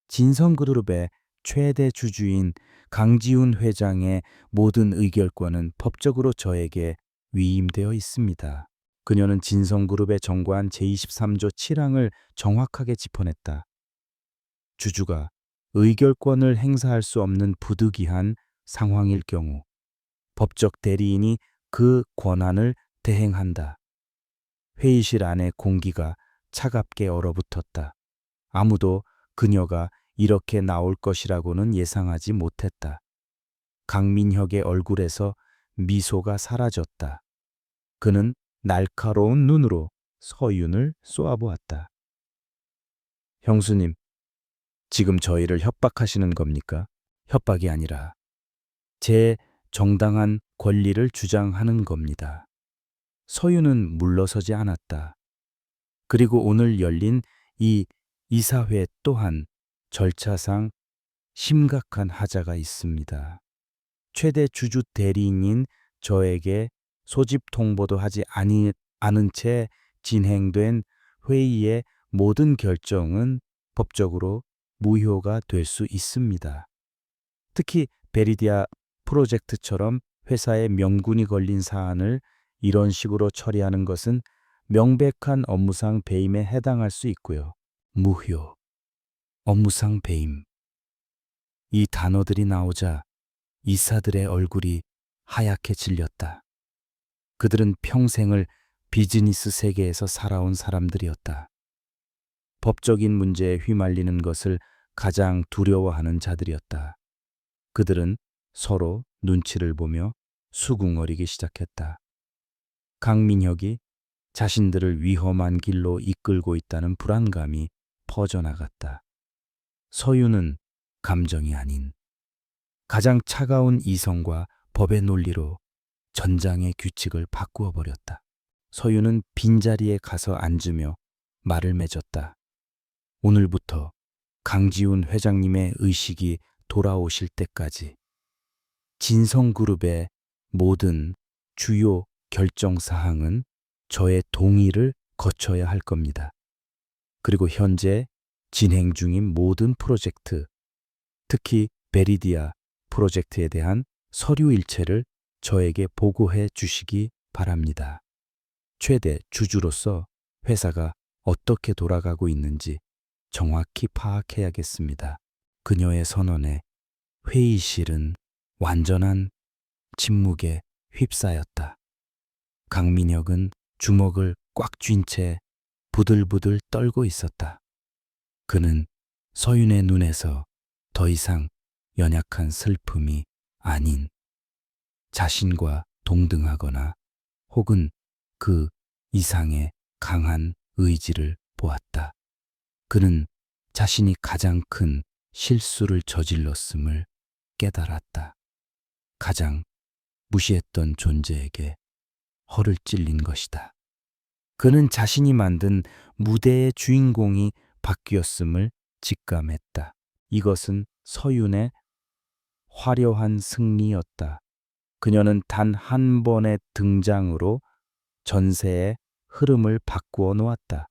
진성그룹의 최대 주주인 강지훈 회장의 모든 의결권은 법적으로 저에게 위임되어 있습니다. 그녀는 진성그룹의 정관 제23조 7항을 정확하게 짚어냈다. 주주가 의결권을 행사할 수 없는 부득이한 상황일 경우 법적 대리인이 그 권한을 대행한다. 회의실 안의 공기가 차갑게 얼어붙었다. 아무도 그녀가 이렇게 나올 것이라고는 예상하지 못했다. 강민혁의 얼굴에서 미소가 사라졌다. 그는 날카로운 눈으로 서윤을 쏘아보았다. 형수님, 지금 저희를 협박하시는 겁니까? 협박이 아니라 제 정당한 권리를 주장하는 겁니다. 서유는 물러서지 않았다. 그리고 오늘 열린 이 이사회 또한 절차상 심각한 하자가 있습니다. 최대 주주 대리인인 저에게 소집 통보도 하지 않은 채 진행된 회의의 모든 결정은 법적으로 무효가 될 수 있습니다. 특히 베리디아 프로젝트처럼 회사의 명분이 걸린 사안을 이런 식으로 처리하는 것은 명백한 업무상 배임에 해당할 수 있고요. 무효, 업무상 배임. 이 단어들이 나오자 이사들의 얼굴이 하얗게 질렸다. 그들은 평생을 비즈니스 세계에서 살아온 사람들이었다. 법적인 문제에 휘말리는 것을 가장 두려워하는 자들이었다. 그들은 서로 눈치를 보며 수긍거리기 시작했다. 강민혁이 자신들을 위험한 길로 이끌고 있다는 불안감이 퍼져나갔다. 서유는 감정이 아닌 가장 차가운 이성과 법의 논리로 전장의 규칙을 바꾸어 버렸다. 서유는 빈자리에 가서 앉으며 말을 맺었다. 오늘부터 강지훈 회장님의 의식이 돌아오실 때까지 진성그룹의 모든 주요 결정사항은 저의 동의를 거쳐야 할 겁니다. 그리고 현재 진행 중인 모든 프로젝트, 특히 베리디아 프로젝트에 대한 서류 일체를 저에게 보고해 주시기 바랍니다. 최대 주주로서 회사가 어떻게 돌아가고 있는지 정확히 파악해야겠습니다. 그녀의 선언에 회의실은 완전한 침묵에 휩싸였다. 강민혁은 주먹을 꽉 쥔 채 부들부들 떨고 있었다. 그는 서윤의 눈에서 더 이상 연약한 슬픔이 아닌 자신과 동등하거나 혹은 그 이상의 강한 의지를 보았다. 그는 자신이 가장 큰 실수를 저질렀음을 깨달았다. 가장 무시했던 존재에게 허를 찔린 것이다. 그는 자신이 만든 무대의 주인공이 바뀌었음을 직감했다. 이것은 서윤의 화려한 승리였다. 그녀는 단 한 번의 등장으로 전세의 흐름을 바꾸어 놓았다.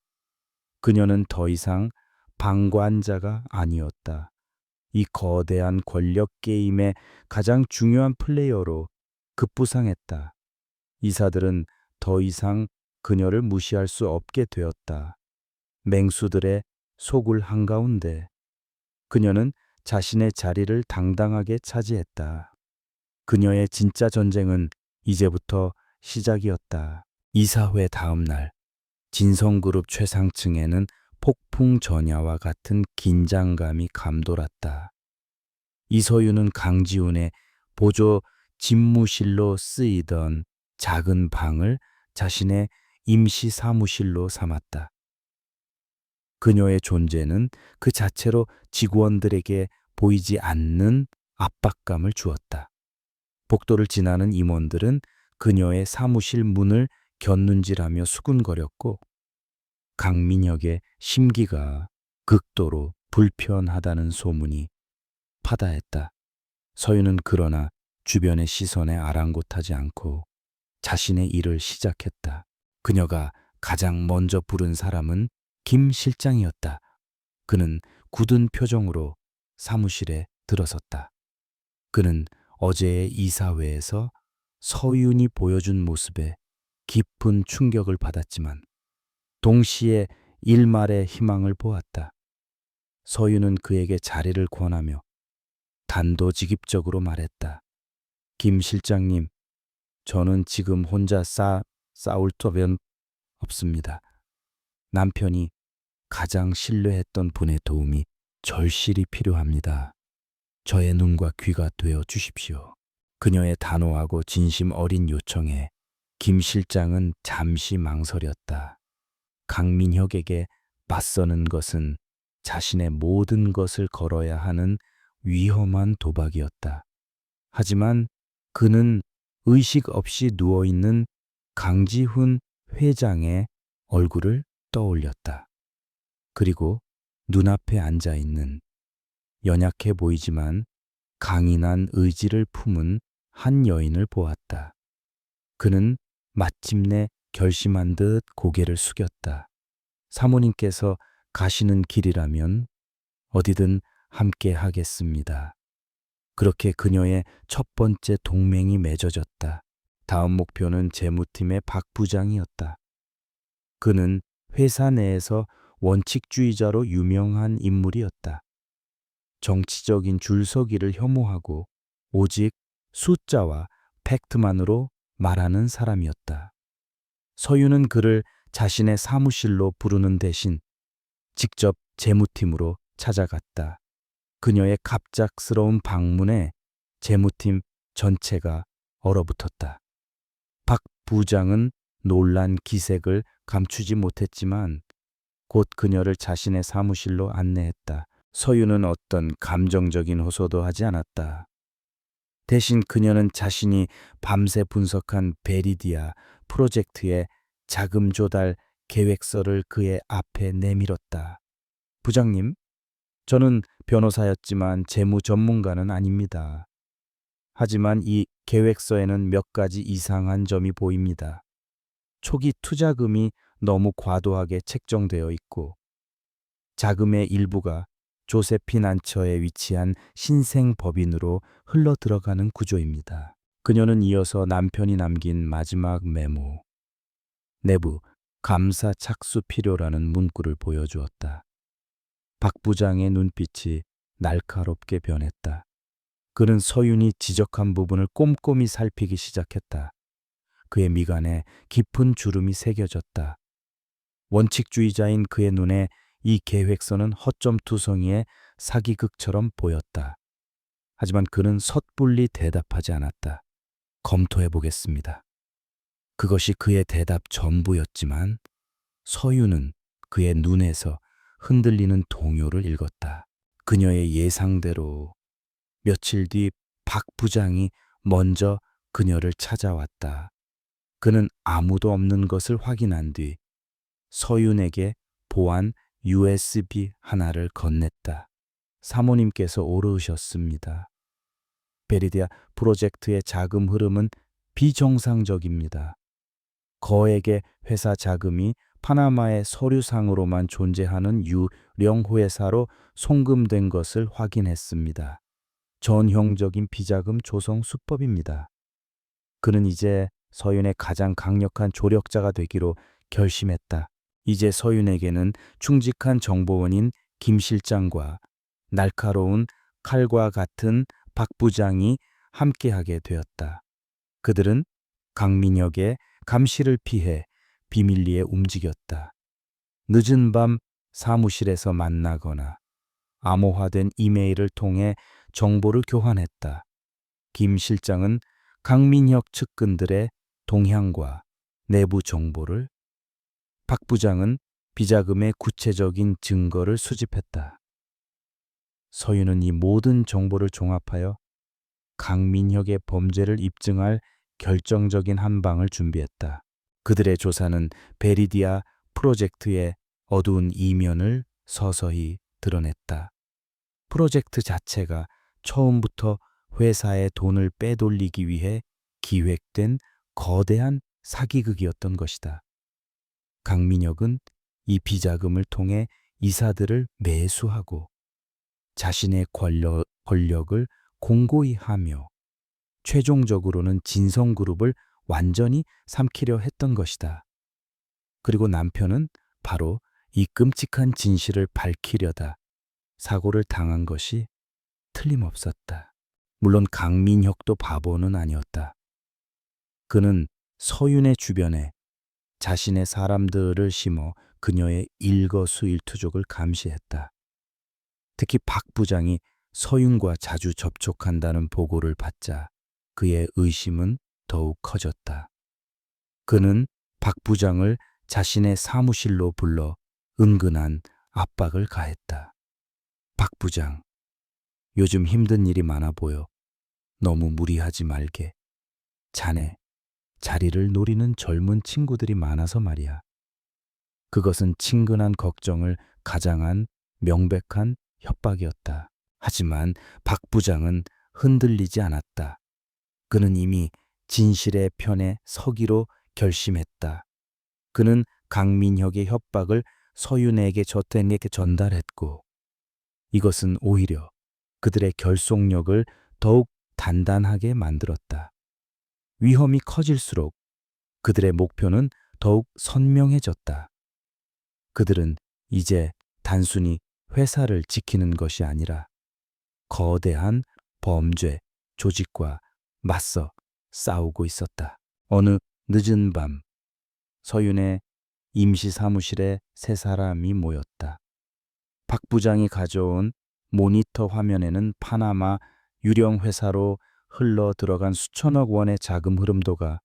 그녀는 더 이상 방관자가 아니었다. 이 거대한 권력 게임의 가장 중요한 플레이어로 급부상했다. 이사들은 더 이상 그녀를 무시할 수 없게 되었다. 맹수들의 속을 한가운데 그녀는 자신의 자리를 당당하게 차지했다. 그녀의 진짜 전쟁은 이제부터 시작이었다. 이사회 다음 날 진성그룹 최상층에는 폭풍 전야와 같은 긴장감이 감돌았다. 이서윤은 강지훈의 보조 집무실로 쓰이던 작은 방을 자신의 임시 사무실로 삼았다. 그녀의 존재는 그 자체로 직원들에게 보이지 않는 압박감을 주었다. 복도를 지나는 임원들은 그녀의 사무실 문을 곁눈질하며 수군거렸고 강민혁의 심기가 극도로 불편하다는 소문이 파다했다. 서윤은 그러나 주변의 시선에 아랑곳하지 않고 자신의 일을 시작했다. 그녀가 가장 먼저 부른 사람은 김 실장이었다. 그는 굳은 표정으로 사무실에 들어섰다. 그는 어제의 이사회에서 서윤이 보여준 모습에 깊은 충격을 받았지만 동시에 일말의 희망을 보았다. 서윤은 그에게 자리를 권하며 단도직입적으로 말했다. 김 실장님, 저는 지금 혼자 싸울 터변 없습니다. 남편이 가장 신뢰했던 분의 도움이 절실히 필요합니다. 저의 눈과 귀가 되어 주십시오. 그녀의 단호하고 진심 어린 요청에 김 실장은 잠시 망설였다. 강민혁에게 맞서는 것은 자신의 모든 것을 걸어야 하는 위험한 도박이었다. 하지만 그는 의식 없이 누워있는 강지훈 회장의 얼굴을 떠올렸다. 그리고 눈앞에 앉아있는 연약해 보이지만 강인한 의지를 품은 한 여인을 보았다. 그는 마침내 결심한 듯 고개를 숙였다. 사모님께서 가시는 길이라면 어디든 함께 하겠습니다. 그렇게 그녀의 첫 번째 동맹이 맺어졌다. 다음 목표는 재무팀의 박 부장이었다. 그는 회사 내에서 원칙주의자로 유명한 인물이었다. 정치적인 줄서기를 혐오하고 오직 숫자와 팩트만으로 말하는 사람이었다. 서유는 그를 자신의 사무실로 부르는 대신 직접 재무팀으로 찾아갔다. 그녀의 갑작스러운 방문에 재무팀 전체가 얼어붙었다. 박 부장은 놀란 기색을 감추지 못했지만 곧 그녀를 자신의 사무실로 안내했다. 서유는 어떤 감정적인 호소도 하지 않았다. 대신 그녀는 자신이 밤새 분석한 베리디아 프로젝트의 자금 조달 계획서를 그의 앞에 내밀었다. 부장님, 저는 변호사였지만 재무 전문가는 아닙니다. 하지만 이 계획서에는 몇 가지 이상한 점이 보입니다. 초기 투자금이 너무 과도하게 책정되어 있고 자금의 일부가 조세피난처에 위치한 신생법인으로 흘러 들어가는 구조입니다. 그녀는 이어서 남편이 남긴 마지막 메모, 내부 감사 착수 필요라는 문구를 보여주었다. 박 부장의 눈빛이 날카롭게 변했다. 그는 서윤이 지적한 부분을 꼼꼼히 살피기 시작했다. 그의 미간에 깊은 주름이 새겨졌다. 원칙주의자인 그의 눈에 이 계획서는 허점투성이의 사기극처럼 보였다. 하지만 그는 섣불리 대답하지 않았다. 검토해 보겠습니다. 그것이 그의 대답 전부였지만 서유는 그의 눈에서 흔들리는 동요를 읽었다. 그녀의 예상대로 며칠 뒤 박 부장이 먼저 그녀를 찾아왔다. 그는 아무도 없는 것을 확인한 뒤 서윤에게 보안 USB 하나를 건넸다. 사모님께서 오르셨습니다. 베리디아 프로젝트의 자금 흐름은 비정상적입니다. 거액의 회사 자금이 파나마의 서류상으로만 존재하는 유령 회사로 송금된 것을 확인했습니다. 전형적인 비자금 조성 수법입니다. 그는 이제 서윤의 가장 강력한 조력자가 되기로 결심했다. 이제 서윤에게는 충직한 정보원인 김 실장과 날카로운 칼과 같은 박 부장이 함께하게 되었다. 그들은 강민혁의 감시를 피해 비밀리에 움직였다. 늦은 밤 사무실에서 만나거나 암호화된 이메일을 통해 정보를 교환했다. 김 실장은 강민혁 측근들의 동향과 내부 정보를, 박 부장은 비자금의 구체적인 증거를 수집했다. 서윤은 이 모든 정보를 종합하여 강민혁의 범죄를 입증할 결정적인 한 방을 준비했다. 그들의 조사는 베리디아 프로젝트의 어두운 이면을 서서히 드러냈다. 프로젝트 자체가 처음부터 회사의 돈을 빼돌리기 위해 기획된 거대한 사기극이었던 것이다. 강민혁은 이 비자금을 통해 이사들을 매수하고 자신의 권력을 공고히 하며 최종적으로는 진성그룹을 완전히 삼키려 했던 것이다. 그리고 남편은 바로 이 끔찍한 진실을 밝히려다 사고를 당한 것이 틀림없었다. 물론 강민혁도 바보는 아니었다. 그는 서윤의 주변에 자신의 사람들을 심어 그녀의 일거수일투족을 감시했다. 특히 박 부장이 서윤과 자주 접촉한다는 보고를 받자 그의 의심은 더욱 커졌다. 그는 박 부장을 자신의 사무실로 불러 은근한 압박을 가했다. 박 부장, 요즘 힘든 일이 많아 보여. 너무 무리하지 말게. 자네, 자리를 노리는 젊은 친구들이 많아서 말이야. 그것은 친근한 걱정을 가장한 명백한 협박이었다. 하지만 박 부장은 흔들리지 않았다. 그는 이미 진실의 편에 서기로 결심했다. 그는 강민혁의 협박을 서윤에게 저택에게 전달했고, 이것은 오히려 그들의 결속력을 더욱 단단하게 만들었다. 위험이 커질수록 그들의 목표는 더욱 선명해졌다. 그들은 이제 단순히 회사를 지키는 것이 아니라 거대한 범죄 조직과 맞서 싸우고 있었다. 어느 늦은 밤, 서윤의 임시 사무실에 세 사람이 모였다. 박 부장이 가져온 모니터 화면에는 파나마 유령 회사로 흘러 들어간 수천억 원의 자금 흐름도가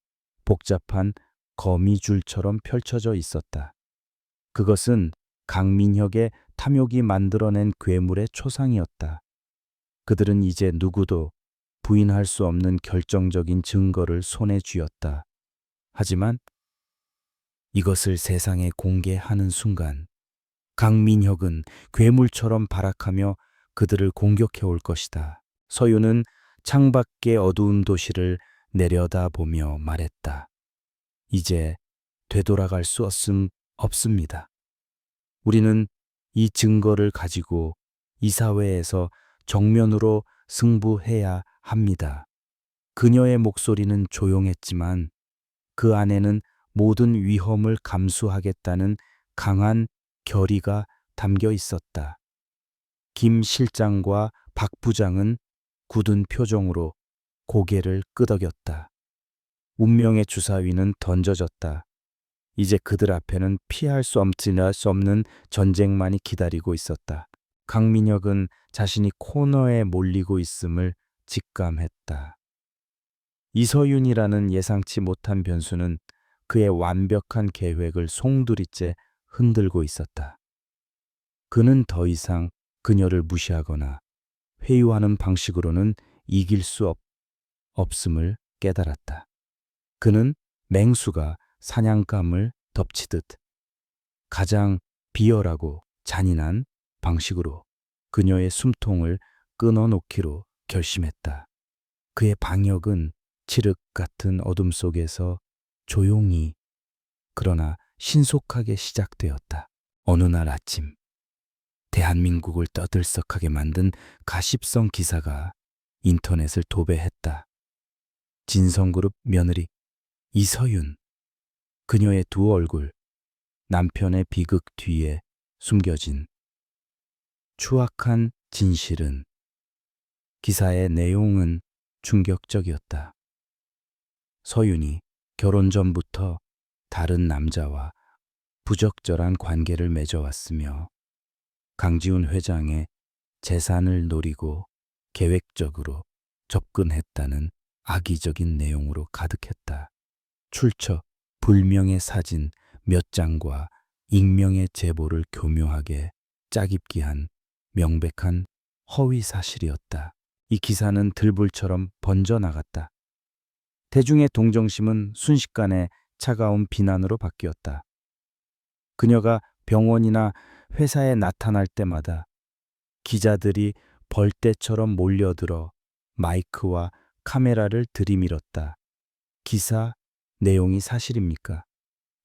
복잡한 거미줄처럼 펼쳐져 있었다. 그것은 강민혁의 탐욕이 만들어낸 괴물의 초상이었다. 그들은 이제 누구도 부인할 수 없는 결정적인 증거를 손에 쥐었다. 하지만 이것을 세상에 공개하는 순간 강민혁은 괴물처럼 발악하며 그들을 공격해 올 것이다. 서윤은 창밖의 어두운 도시를 내려다보며 말했다. 이제 되돌아갈 수 없습니다. 우리는 이 증거를 가지고 이 사회에서 정면으로 승부해야 합니다. 그녀의 목소리는 조용했지만 그 안에는 모든 위험을 감수하겠다는 강한 결의가 담겨 있었다. 김 실장과 박 부장은 굳은 표정으로 고개를 끄덕였다. 운명의 주사위는 던져졌다. 이제 그들 앞에는 피할 수 없는 전쟁만이 기다리고 있었다. 강민혁은 자신이 코너에 몰리고 있음을 직감했다. 이서윤이라는 예상치 못한 변수는 그의 완벽한 계획을 송두리째 흔들고 있었다. 그는 더 이상 그녀를 무시하거나 회유하는 방식으로는 이길 수 없음을 깨달았다. 그는 맹수가 사냥감을 덮치듯 가장 비열하고 잔인한 방식으로 그녀의 숨통을 끊어놓기로 결심했다. 그의 방역은 칠흑 같은 어둠 속에서 조용히 그러나 신속하게 시작되었다. 어느 날 아침, 대한민국을 떠들썩하게 만든 가십성 기사가 인터넷을 도배했다. 진성그룹 며느리 이서윤, 그녀의 두 얼굴, 남편의 비극 뒤에 숨겨진 추악한 진실은, 기사의 내용은 충격적이었다. 서윤이 결혼 전부터 다른 남자와 부적절한 관계를 맺어왔으며 강지훈 회장의 재산을 노리고 계획적으로 접근했다는 악의적인 내용으로 가득했다. 출처 불명의 사진 몇 장과 익명의 제보를 교묘하게 짜깁기한 명백한 허위 사실이었다. 이 기사는 들불처럼 번져나갔다. 대중의 동정심은 순식간에 차가운 비난으로 바뀌었다. 그녀가 병원이나 회사에 나타날 때마다 기자들이 벌떼처럼 몰려들어 마이크와 카메라를 들이밀었다. 기사 내용이 사실입니까?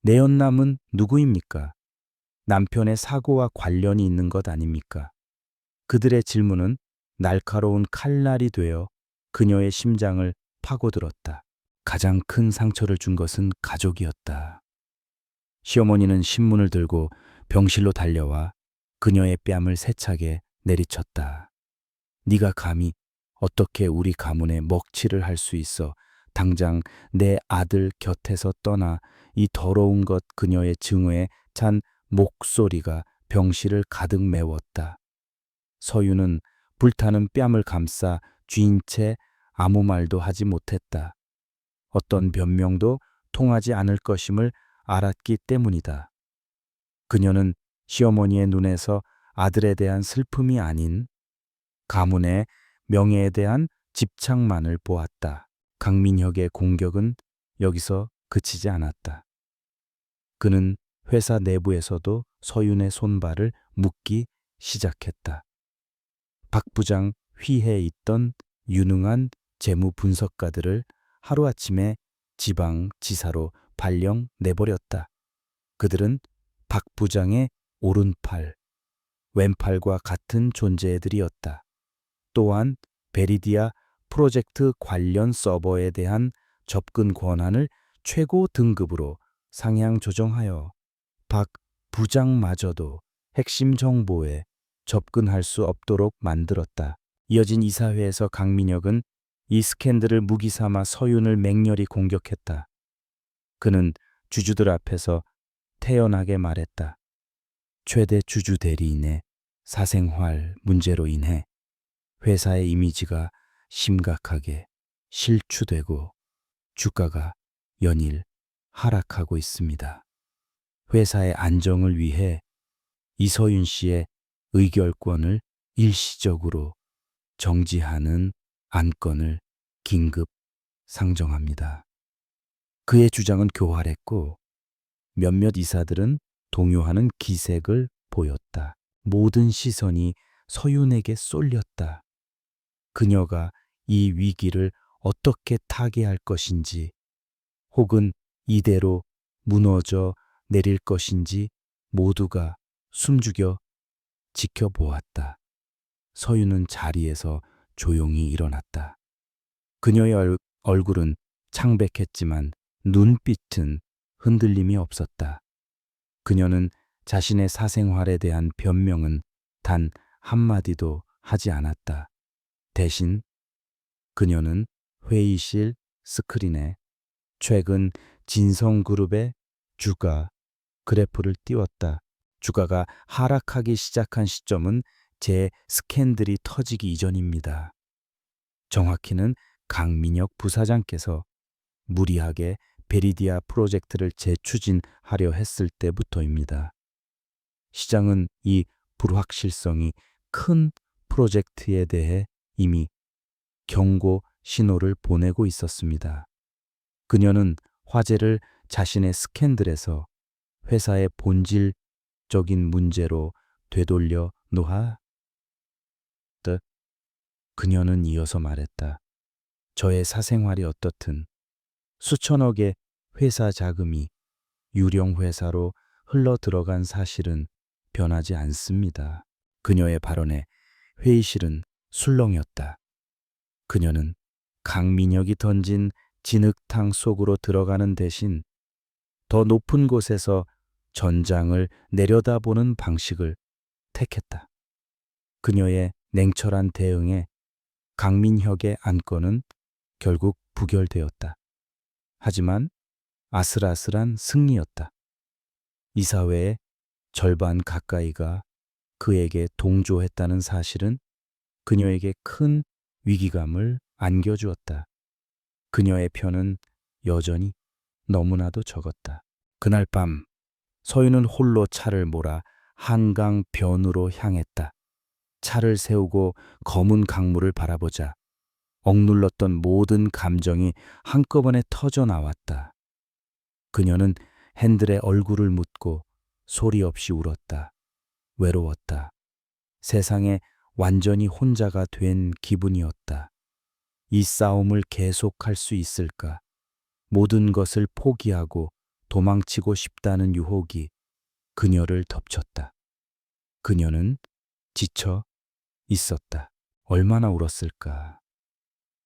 내연남은 누구입니까? 남편의 사고와 관련이 있는 것 아닙니까? 그들의 질문은 날카로운 칼날이 되어 그녀의 심장을 파고들었다. 가장 큰 상처를 준 것은 가족이었다. 시어머니는 신문을 들고 병실로 달려와 그녀의 뺨을 세차게 내리쳤다. 네가 감히 어떻게 우리 가문에 먹칠을 할 수 있어? 당장 내 아들 곁에서 떠나. 이 더러운 것. 그녀의 증오에 찬 목소리가 병실을 가득 메웠다. 서윤은 불타는 뺨을 감싸 쥔 채 아무 말도 하지 못했다. 어떤 변명도 통하지 않을 것임을 알았기 때문이다. 그녀는 시어머니의 눈에서 아들에 대한 슬픔이 아닌 가문의 명예에 대한 집착만을 보았다. 강민혁의 공격은 여기서 그치지 않았다. 그는 회사 내부에서도 서윤의 손발을 묶기 시작했다. 박 부장 휘해에 있던 유능한 재무 분석가들을 하루아침에 지방지사로 발령 내버렸다. 그들은 박 부장의 오른팔, 왼팔과 같은 존재들이었다. 또한 베리디아 프로젝트 관련 서버에 대한 접근 권한을 최고 등급으로 상향 조정하여 박 부장마저도 핵심 정보에 접근할 수 없도록 만들었다. 이어진 이사회에서 강민혁은 이 스캔들을 무기 삼아 서윤을 맹렬히 공격했다. 그는 주주들 앞에서 태연하게 말했다. 최대 주주 대리인의 사생활 문제로 인해 회사의 이미지가 심각하게 실추되고 주가가 연일 하락하고 있습니다. 회사의 안정을 위해 이서윤 씨의 의결권을 일시적으로 정지하는 안건을 긴급 상정합니다. 그의 주장은 교활했고 몇몇 이사들은 동요하는 기색을 보였다. 모든 시선이 서윤에게 쏠렸다. 그녀가 이 위기를 어떻게 타개할 것인지, 혹은 이대로 무너져 내릴 것인지 모두가 숨죽여 지켜보았다. 서윤은 자리에서 조용히 일어났다. 그녀의 얼굴은 창백했지만 눈빛은 흔들림이 없었다. 그녀는 자신의 사생활에 대한 변명은 단 한마디도 하지 않았다. 대신 그녀는 회의실 스크린에 최근 진성그룹의 주가 그래프를 띄웠다. 주가가 하락하기 시작한 시점은 제 스캔들이 터지기 이전입니다. 정확히는 강민혁 부사장께서 무리하게 베리디아 프로젝트를 재추진하려 했을 때부터입니다. 시장은 이 불확실성이 큰 프로젝트에 대해 이미 경고 신호를 보내고 있었습니다. 그녀는 화제를 자신의 스캔들에서 회사의 본질적인 문제로 되돌려 놓아 그녀는 이어서 말했다. 저의 사생활이 어떻든 수천억의 회사 자금이 유령 회사로 흘러 들어간 사실은 변하지 않습니다. 그녀의 발언에 회의실은 술렁였다. 그녀는 강민혁이 던진 진흙탕 속으로 들어가는 대신 더 높은 곳에서 전장을 내려다보는 방식을 택했다. 그녀의 냉철한 대응에 강민혁의 안건은 결국 부결되었다. 하지만 아슬아슬한 승리였다. 이사회의 절반 가까이가 그에게 동조했다는 사실은 그녀에게 큰 위기감을 안겨주었다. 그녀의 표는 여전히 너무나도 적었다. 그날 밤 서윤은 홀로 차를 몰아 한강 변으로 향했다. 차를 세우고 검은 강물을 바라보자 억눌렀던 모든 감정이 한꺼번에 터져 나왔다. 그녀는 핸들에 얼굴을 묻고 소리 없이 울었다. 외로웠다. 세상에 완전히 혼자가 된 기분이었다. 이 싸움을 계속할 수 있을까? 모든 것을 포기하고 도망치고 싶다는 유혹이 그녀를 덮쳤다. 그녀는 지쳐 있었다. 얼마나 울었을까?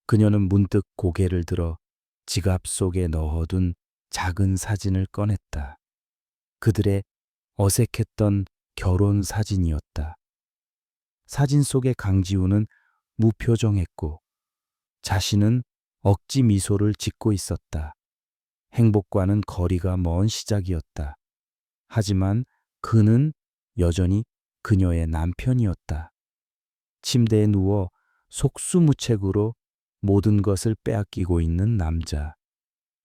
그녀는 문득 고개를 들어 지갑 속에 넣어둔 작은 사진을 꺼냈다. 그들의 어색했던 결혼 사진이었다. 사진 속의 강지우는 무표정했고 자신은 억지 미소를 짓고 있었다. 행복과는 거리가 먼 시작이었다. 하지만 그는 여전히 그녀의 남편이었다. 침대에 누워 속수무책으로 모든 것을 빼앗기고 있는 남자.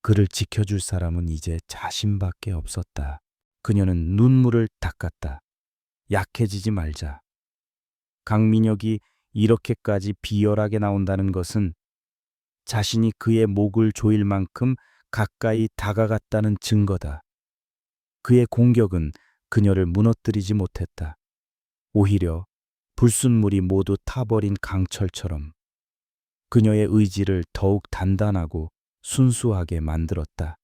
그를 지켜줄 사람은 이제 자신밖에 없었다. 그녀는 눈물을 닦았다. 약해지지 말자. 강민혁이 이렇게까지 비열하게 나온다는 것은 자신이 그의 목을 조일 만큼 가까이 다가갔다는 증거다. 그의 공격은 그녀를 무너뜨리지 못했다. 오히려 불순물이 모두 타버린 강철처럼 그녀의 의지를 더욱 단단하고 순수하게 만들었다.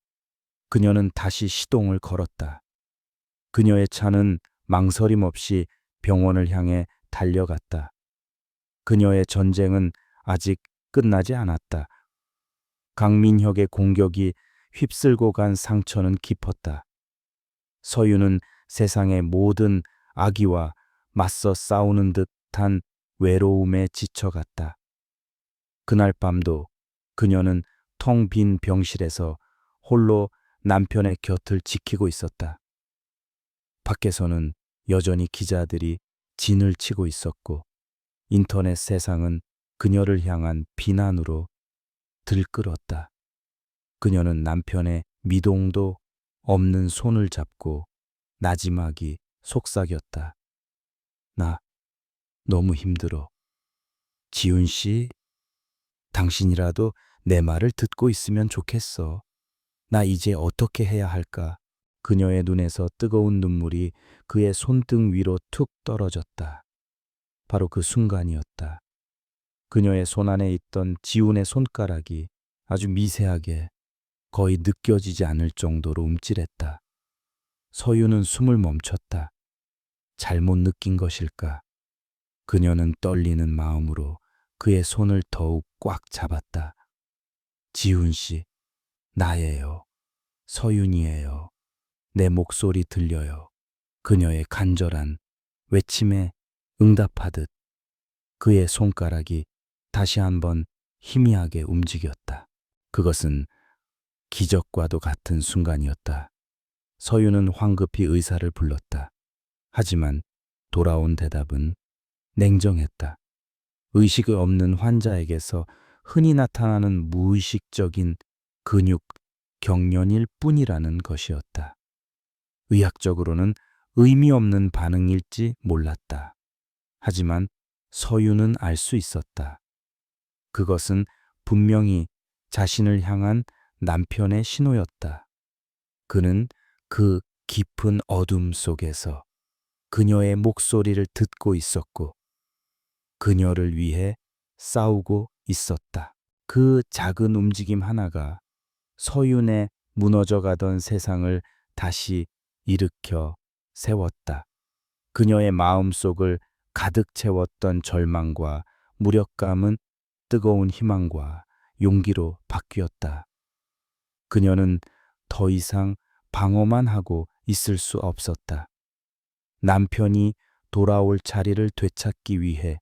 그녀는 다시 시동을 걸었다. 그녀의 차는 망설임 없이 병원을 향해 달려갔다. 그녀의 전쟁은 아직 끝나지 않았다. 강민혁의 공격이 휩쓸고 간 상처는 깊었다. 서유는 세상의 모든 악의와 맞서 싸우는 듯한 외로움에 지쳐갔다. 그날 밤도 그녀는 텅 빈 병실에서 홀로 남편의 곁을 지키고 있었다. 밖에서는 여전히 기자들이 진을 치고 있었고 인터넷 세상은 그녀를 향한 비난으로 들끓었다. 그녀는 남편의 미동도 없는 손을 잡고 나지막이 속삭였다. 나 너무 힘들어. 지훈 씨, 당신이라도 내 말을 듣고 있으면 좋겠어. 나 이제 어떻게 해야 할까? 그녀의 눈에서 뜨거운 눈물이 그의 손등 위로 툭 떨어졌다. 바로 그 순간이었다. 그녀의 손 안에 있던 지훈의 손가락이 아주 미세하게 거의 느껴지지 않을 정도로 움찔했다. 서유는 숨을 멈췄다. 잘못 느낀 것일까? 그녀는 떨리는 마음으로 그의 손을 더욱 꽉 잡았다. 지훈 씨, 나예요. 서윤이에요. 내 목소리 들려요. 그녀의 간절한 외침에 응답하듯 그의 손가락이 다시 한번 희미하게 움직였다. 그것은 기적과도 같은 순간이었다. 서유는 황급히 의사를 불렀다. 하지만 돌아온 대답은 냉정했다. 의식 없는 환자에게서 흔히 나타나는 무의식적인 근육 경련일 뿐이라는 것이었다. 의학적으로는 의미 없는 반응일지 몰랐다. 하지만 서유는 알 수 있었다. 그것은 분명히 자신을 향한 남편의 신호였다. 그는 그 깊은 어둠 속에서 그녀의 목소리를 듣고 있었고 그녀를 위해 싸우고 있었다. 그 작은 움직임 하나가 서윤의 무너져가던 세상을 다시 일으켜 세웠다. 그녀의 마음속을 가득 채웠던 절망과 무력감은 뜨거운 희망과 용기로 바뀌었다. 그녀는 더 이상 방어만 하고 있을 수 없었다. 남편이 돌아올 자리를 되찾기 위해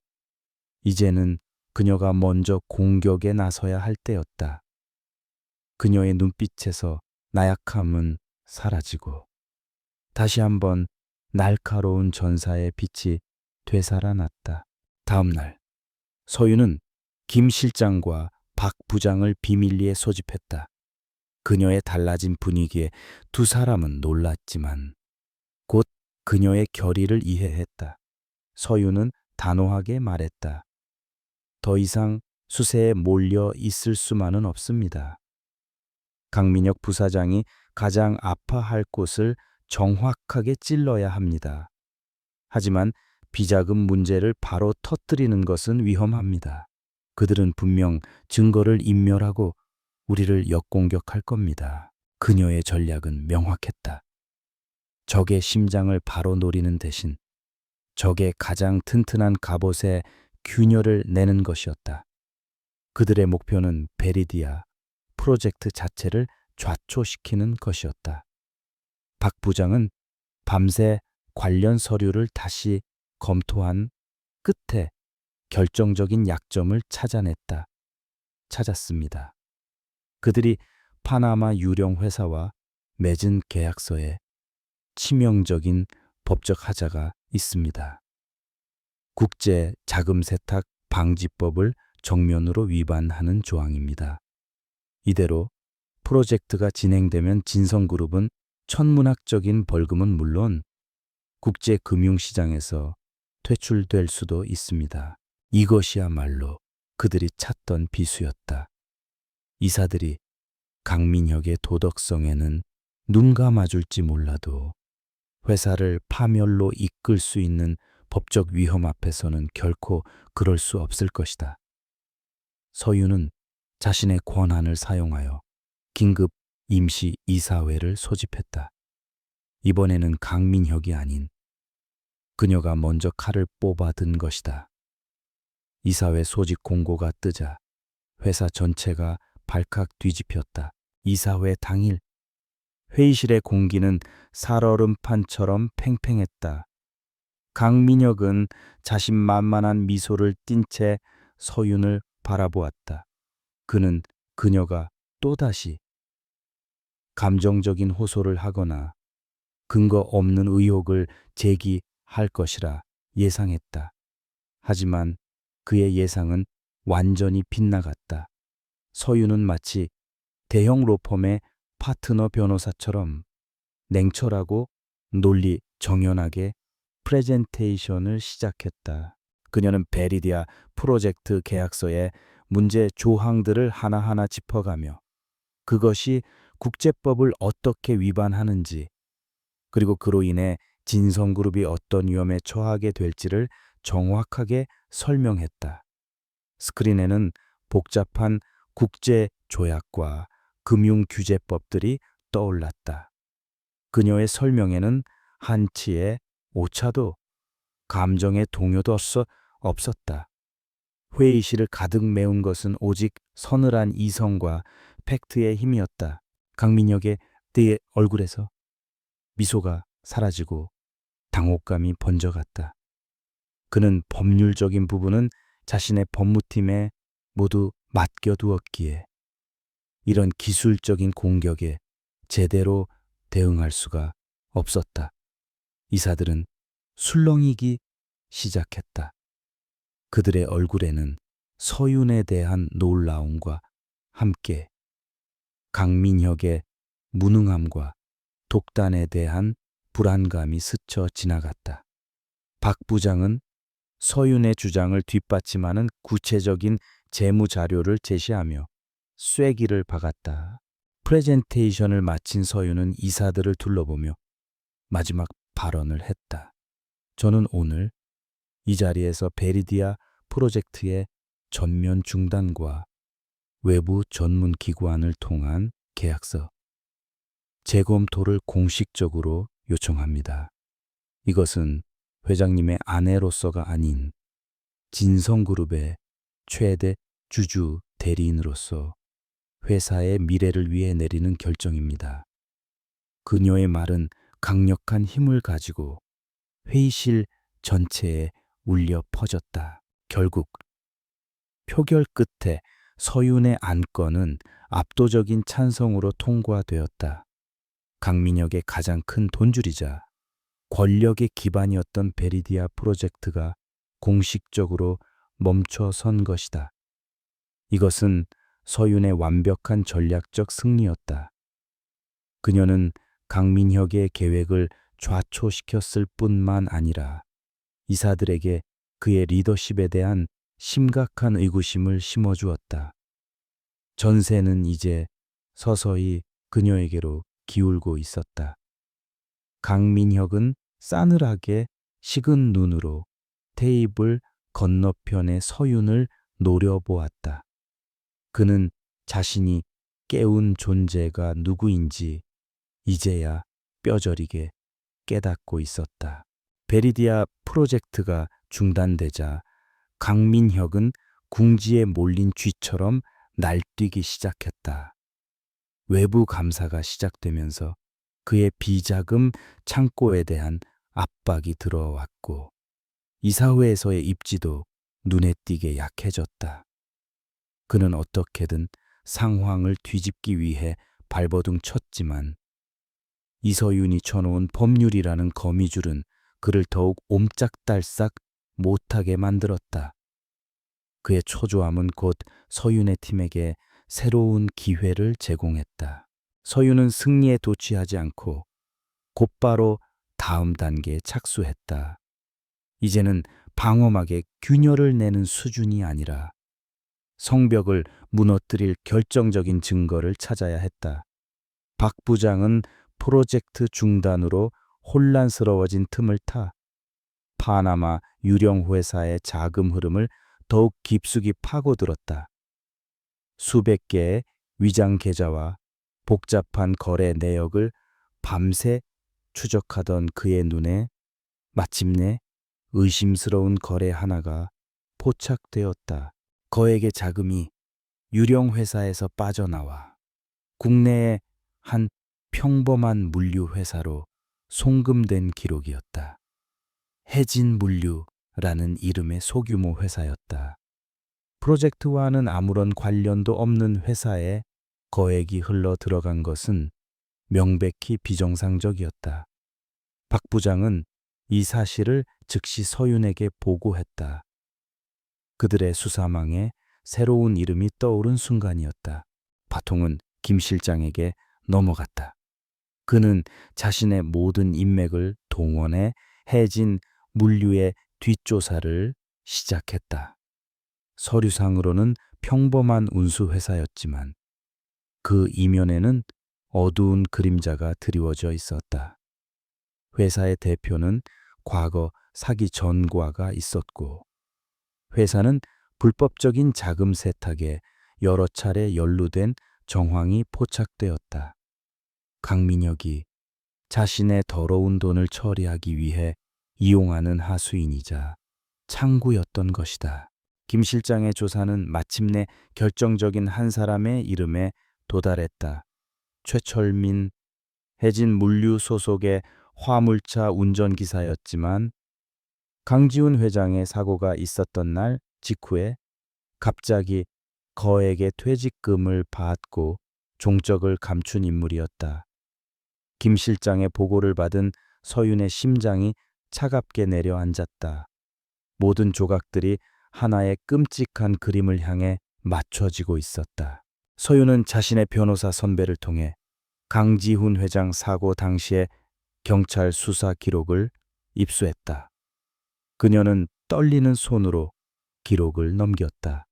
이제는 그녀가 먼저 공격에 나서야 할 때였다. 그녀의 눈빛에서 나약함은 사라지고 다시 한번 날카로운 전사의 빛이 되살아났다. 다음 날 서유는 김 실장과 박 부장을 비밀리에 소집했다. 그녀의 달라진 분위기에 두 사람은 놀랐지만 곧 그녀의 결의를 이해했다. 서유는 단호하게 말했다. 더 이상 수세에 몰려 있을 수만은 없습니다. 강민혁 부사장이 가장 아파할 곳을 정확하게 찔러야 합니다. 하지만 비자금 문제를 바로 터뜨리는 것은 위험합니다. 그들은 분명 증거를 인멸하고 우리를 역공격할 겁니다. 그녀의 전략은 명확했다. 적의 심장을 바로 노리는 대신 적의 가장 튼튼한 갑옷에 균열을 내는 것이었다. 그들의 목표는 베리디아 프로젝트 자체를 좌초시키는 것이었다. 박 부장은 밤새 관련 서류를 다시 검토한 끝에 결정적인 약점을 찾았습니다. 그들이 파나마 유령 회사와 맺은 계약서에 치명적인 법적 하자가 있습니다. 국제 자금 세탁 방지법을 정면으로 위반하는 조항입니다. 이대로 프로젝트가 진행되면 진성그룹은 천문학적인 벌금은 물론 국제 금융시장에서 퇴출될 수도 있습니다. 이것이야말로 그들이 찾던 비수였다. 이사들이 강민혁의 도덕성에는 눈 감아줄지 몰라도 회사를 파멸로 이끌 수 있는 법적 위험 앞에서는 결코 그럴 수 없을 것이다. 서윤은 자신의 권한을 사용하여 긴급 임시 이사회를 소집했다. 이번에는 강민혁이 아닌 그녀가 먼저 칼을 뽑아든 것이다. 이사회 소집 공고가 뜨자 회사 전체가 발칵 뒤집혔다. 이사회 당일 회의실의 공기는 살얼음판처럼 팽팽했다. 강민혁은 자신만만한 미소를 띤 채 서윤을 바라보았다. 그는 그녀가 또다시 감정적인 호소를 하거나 근거 없는 의혹을 제기할 것이라 예상했다. 하지만 그의 예상은 완전히 빗나갔다. 서윤은 마치 대형 로펌의 파트너 변호사처럼 냉철하고 논리 정연하게 프레젠테이션을 시작했다. 그녀는 베리디아 프로젝트 계약서의 문제 조항들을 하나하나 짚어가며 그것이 국제법을 어떻게 위반하는지, 그리고 그로 인해 진성그룹이 어떤 위험에 처하게 될지를 정확하게 설명했다. 스크린에는 복잡한 국제 조약과 금융 규제법들이 떠올랐다. 그녀의 설명에는 한치의 오차도 감정의 동요도 없었다. 회의실을 가득 메운 것은 오직 서늘한 이성과 팩트의 힘이었다. 강민혁의 내 얼굴에서 미소가 사라지고 당혹감이 번져갔다. 그는 법률적인 부분은 자신의 법무팀에 모두 맡겨두었기에 이런 기술적인 공격에 제대로 대응할 수가 없었다. 이사들은 술렁이기 시작했다. 그들의 얼굴에는 서윤에 대한 놀라움과 함께 강민혁의 무능함과 독단에 대한 불안감이 스쳐 지나갔다. 박 부장은 서윤의 주장을 뒷받침하는 구체적인 재무 자료를 제시하며 쐐기를 박았다. 프레젠테이션을 마친 서윤은 이사들을 둘러보며 마지막 발언을 했다. 저는 오늘 이 자리에서 베리디아 프로젝트의 전면 중단과 외부 전문 기관을 통한 계약서 재검토를 공식적으로 요청합니다. 이것은 회장님의 아내로서가 아닌 진성그룹의 최대 주주 대리인으로서 회사의 미래를 위해 내리는 결정입니다. 그녀의 말은 강력한 힘을 가지고 회의실 전체에 울려 퍼졌다. 결국 표결 끝에 서윤의 안건은 압도적인 찬성으로 통과되었다. 강민혁의 가장 큰 돈줄이자 권력의 기반이었던 베리디아 프로젝트가 공식적으로 멈춰선 것이다. 이것은 서윤의 완벽한 전략적 승리였다. 그녀는 강민혁의 계획을 좌초시켰을 뿐만 아니라 이사들에게 그의 리더십에 대한 심각한 의구심을 심어주었다. 전세는 이제 서서히 그녀에게로 기울고 있었다. 강민혁은 싸늘하게 식은 눈으로 테이블 건너편의 서윤을 노려보았다. 그는 자신이 깨운 존재가 누구인지 이제야 뼈저리게 깨닫고 있었다. 베리디아 프로젝트가 중단되자 강민혁은 궁지에 몰린 쥐처럼 날뛰기 시작했다. 외부 감사가 시작되면서 그의 비자금 창고에 대한 압박이 들어왔고 이사회에서의 입지도 눈에 띄게 약해졌다. 그는 어떻게든 상황을 뒤집기 위해 발버둥 쳤지만 이서윤이 쳐놓은 법률이라는 거미줄은 그를 더욱 옴짝달싹 못하게 만들었다. 그의 초조함은 곧 서윤의 팀에게 새로운 기회를 제공했다. 서윤은 승리에 도취하지 않고 곧바로 다음 단계에 착수했다. 이제는 방어막에 균열을 내는 수준이 아니라 성벽을 무너뜨릴 결정적인 증거를 찾아야 했다. 박 부장은 프로젝트 중단으로 혼란스러워진 틈을 타 파나마 유령 회사의 자금 흐름을 더욱 깊숙이 파고들었다. 수백 개의 위장 계좌와 복잡한 거래 내역을 밤새 추적하던 그의 눈에 마침내 의심스러운 거래 하나가 포착되었다. 거액의 자금이 유령 회사에서 빠져나와 국내의 한 평범한 물류 회사로 송금된 기록이었다. 해진 물류라는 이름의 소규모 회사였다. 프로젝트와는 아무런 관련도 없는 회사에 거액이 흘러 들어간 것은 명백히 비정상적이었다. 박 부장은 이 사실을 즉시 서윤에게 보고했다. 그들의 수사망에 새로운 이름이 떠오른 순간이었다. 바통은 김 실장에게 넘어갔다. 그는 자신의 모든 인맥을 동원해 해진 물류의 뒷조사를 시작했다. 서류상으로는 평범한 운수회사였지만 그 이면에는 어두운 그림자가 드리워져 있었다. 회사의 대표는 과거 사기 전과가 있었고 회사는 불법적인 자금 세탁에 여러 차례 연루된 정황이 포착되었다. 강민혁이 자신의 더러운 돈을 처리하기 위해 이용하는 하수인이자 창구였던 것이다. 김 실장의 조사는 마침내 결정적인 한 사람의 이름에 도달했다. 최철민, 해진 물류 소속의 화물차 운전기사였지만 강지훈 회장의 사고가 있었던 날 직후에 갑자기 거액의 퇴직금을 받고 종적을 감춘 인물이었다. 김 실장의 보고를 받은 서윤의 심장이 차갑게 내려앉았다. 모든 조각들이 하나의 끔찍한 그림을 향해 맞춰지고 있었다. 서윤은 자신의 변호사 선배를 통해 강지훈 회장 사고 당시의 경찰 수사 기록을 입수했다. 그녀는 떨리는 손으로 기록을 넘겼다.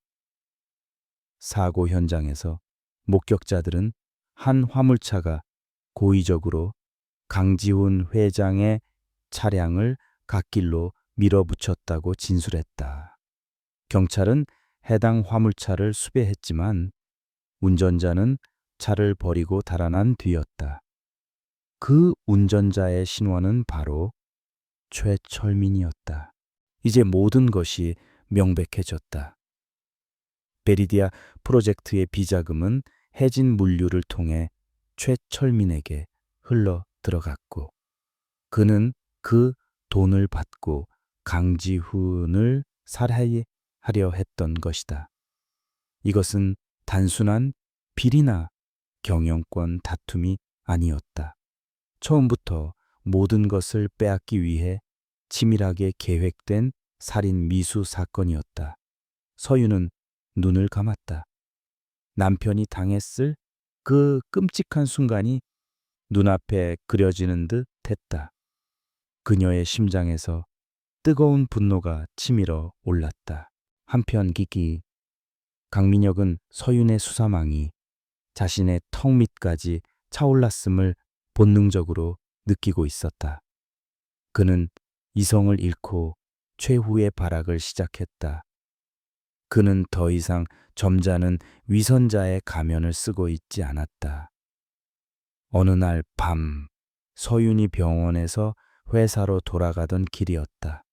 사고 현장에서 목격자들은 한 화물차가 고의적으로 강지훈 회장의 차량을 갓길로 밀어붙였다고 진술했다. 경찰은 해당 화물차를 수배했지만 운전자는 차를 버리고 달아난 뒤였다. 그 운전자의 신원은 바로 최철민이었다. 이제 모든 것이 명백해졌다. 베리디아 프로젝트의 비자금은 해진 물류를 통해 최철민에게 흘러 들어갔고 그는 그 돈을 받고 강지훈을 살해하려 했던 것이다. 이것은 단순한 비리나 경영권 다툼이 아니었다. 처음부터 모든 것을 빼앗기 위해 치밀하게 계획된 살인 미수 사건이었다. 서윤은 눈을 감았다. 남편이 당했을 그 끔찍한 순간이 눈앞에 그려지는 듯 했다. 그녀의 심장에서 뜨거운 분노가 치밀어 올랐다. 한편 강민혁은 서윤의 수사망이 자신의 턱 밑까지 차올랐음을 본능적으로 느끼고 있었다. 그는 이성을 잃고 최후의 발악을 시작했다. 그는 더 이상 점잖은 위선자의 가면을 쓰고 있지 않았다. 어느 날 밤 서윤이 병원에서 회사로 돌아가던 길이었다.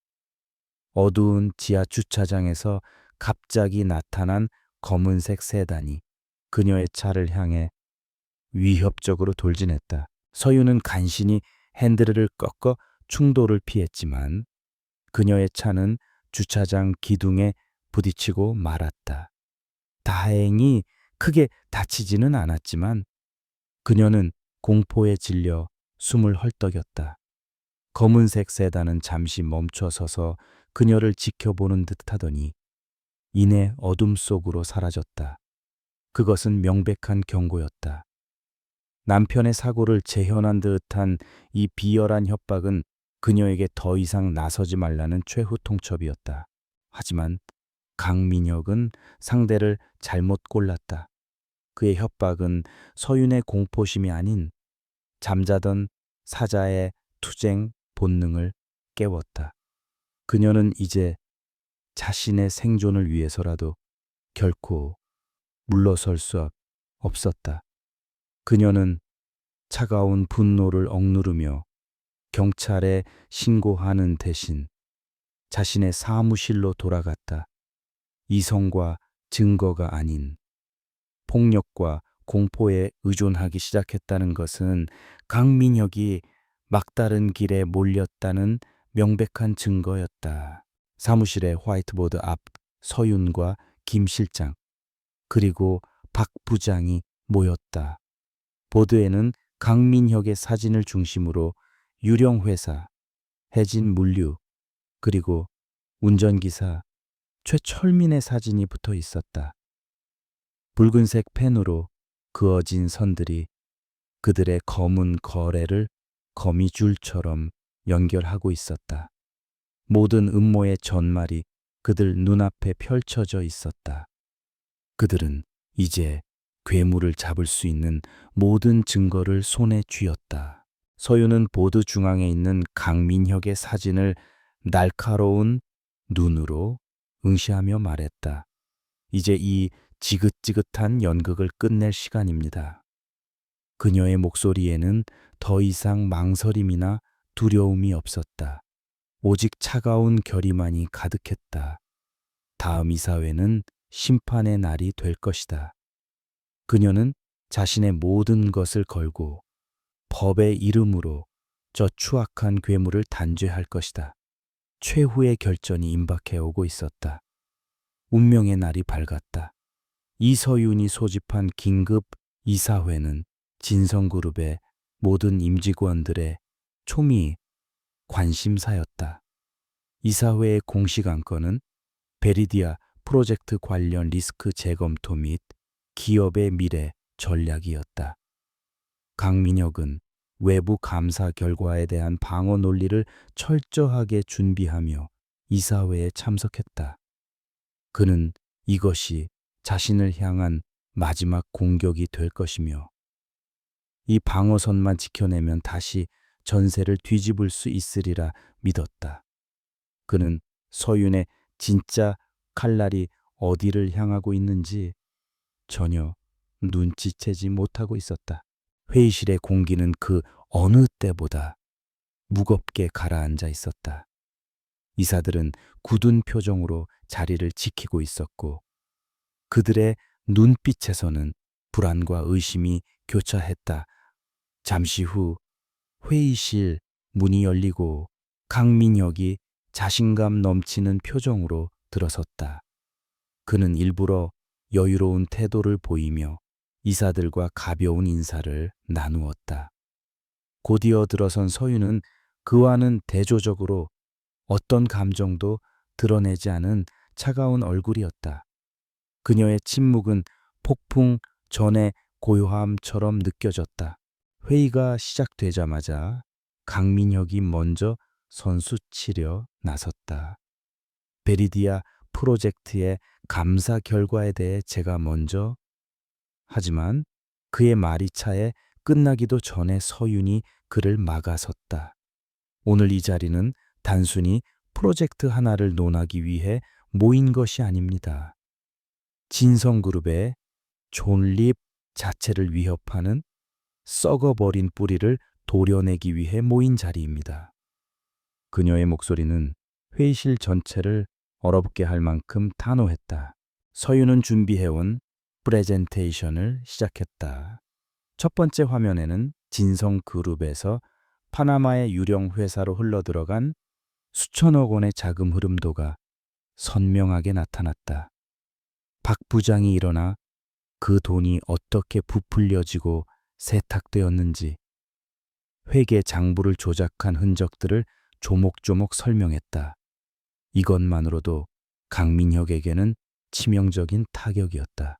어두운 지하 주차장에서 갑자기 나타난 검은색 세단이 그녀의 차를 향해 위협적으로 돌진했다. 서윤은 간신히 핸들을 꺾어 충돌을 피했지만 그녀의 차는 주차장 기둥에 부딪히고 말았다. 다행히 크게 다치지는 않았지만 그녀는 공포에 질려 숨을 헐떡였다. 검은색 세단은 잠시 멈춰 서서 그녀를 지켜보는 듯하더니 이내 어둠 속으로 사라졌다. 그것은 명백한 경고였다. 남편의 사고를 재현한 듯한 이 비열한 협박은 그녀에게 더 이상 나서지 말라는 최후 통첩이었다. 하지만 강민혁은 상대를 잘못 골랐다. 그의 협박은 서윤의 공포심이 아닌 잠자던 사자의 투쟁 본능을 깨웠다. 그녀는 이제 자신의 생존을 위해서라도 결코 물러설 수 없었다. 그녀는 차가운 분노를 억누르며 경찰에 신고하는 대신 자신의 사무실로 돌아갔다. 이성과 증거가 아닌 폭력과 공포에 의존하기 시작했다는 것은 강민혁이 막다른 길에 몰렸다는 명백한 증거였다. 사무실의 화이트보드 앞 서윤과 김 실장, 그리고 박 부장이 모였다. 보드에는 강민혁의 사진을 중심으로 유령회사, 해진물류, 그리고 운전기사 최철민의 사진이 붙어 있었다. 붉은색 펜으로 그어진 선들이 그들의 검은 거래를 거미줄처럼 연결하고 있었다. 모든 음모의 전말이 그들 눈앞에 펼쳐져 있었다. 그들은 이제 괴물을 잡을 수 있는 모든 증거를 손에 쥐었다. 서윤은 보드 중앙에 있는 강민혁의 사진을 날카로운 눈으로 응시하며 말했다. 이제 이 지긋지긋한 연극을 끝낼 시간입니다. 그녀의 목소리에는 더 이상 망설임이나 두려움이 없었다. 오직 차가운 결의만이 가득했다. 다음 이사회는 심판의 날이 될 것이다. 그녀는 자신의 모든 것을 걸고 법의 이름으로 저 추악한 괴물을 단죄할 것이다. 최후의 결전이 임박해 오고 있었다. 운명의 날이 밝았다. 이서윤이 소집한 긴급 이사회는 진성그룹의 모든 임직원들의 초미 관심사였다. 이사회의 공식 안건은 베리디아 프로젝트 관련 리스크 재검토 및 기업의 미래 전략이었다. 강민혁은 외부 감사 결과에 대한 방어 논리를 철저하게 준비하며 이사회에 참석했다. 그는 이것이 자신을 향한 마지막 공격이 될 것이며 이 방어선만 지켜내면 다시 전세를 뒤집을 수 있으리라 믿었다. 그는 서윤의 진짜 칼날이 어디를 향하고 있는지 전혀 눈치채지 못하고 있었다. 회의실의 공기는 그 어느 때보다 무겁게 가라앉아 있었다. 이사들은 굳은 표정으로 자리를 지키고 있었고 그들의 눈빛에서는 불안과 의심이 교차했다. 잠시 후 회의실 문이 열리고 강민혁이 자신감 넘치는 표정으로 들어섰다. 그는 일부러 여유로운 태도를 보이며 이사들과 가벼운 인사를 나누었다. 곧이어 들어선 서윤은 그와는 대조적으로 어떤 감정도 드러내지 않은 차가운 얼굴이었다. 그녀의 침묵은 폭풍 전의 고요함처럼 느껴졌다. 회의가 시작되자마자 강민혁이 먼저 선수치려 나섰다. 베리디아 프로젝트의 감사 결과에 대해 제가 먼저. 하지만 그의 말이 차에 끝나기도 전에 서윤이 그를 막아섰다. 오늘 이 자리는 단순히 프로젝트 하나를 논하기 위해 모인 것이 아닙니다. 진성그룹의 존립 자체를 위협하는 썩어버린 뿌리를 도려내기 위해 모인 자리입니다. 그녀의 목소리는 회의실 전체를 얼어붙게 할 만큼 단호했다. 서윤은 준비해온 프레젠테이션을 시작했다. 첫 번째 화면에는 진성그룹에서 파나마의 유령 회사로 흘러들어간 수천억 원의 자금 흐름도가 선명하게 나타났다. 박 부장이 일어나 그 돈이 어떻게 부풀려지고 세탁되었는지 회계 장부를 조작한 흔적들을 조목조목 설명했다. 이것만으로도 강민혁에게는 치명적인 타격이었다.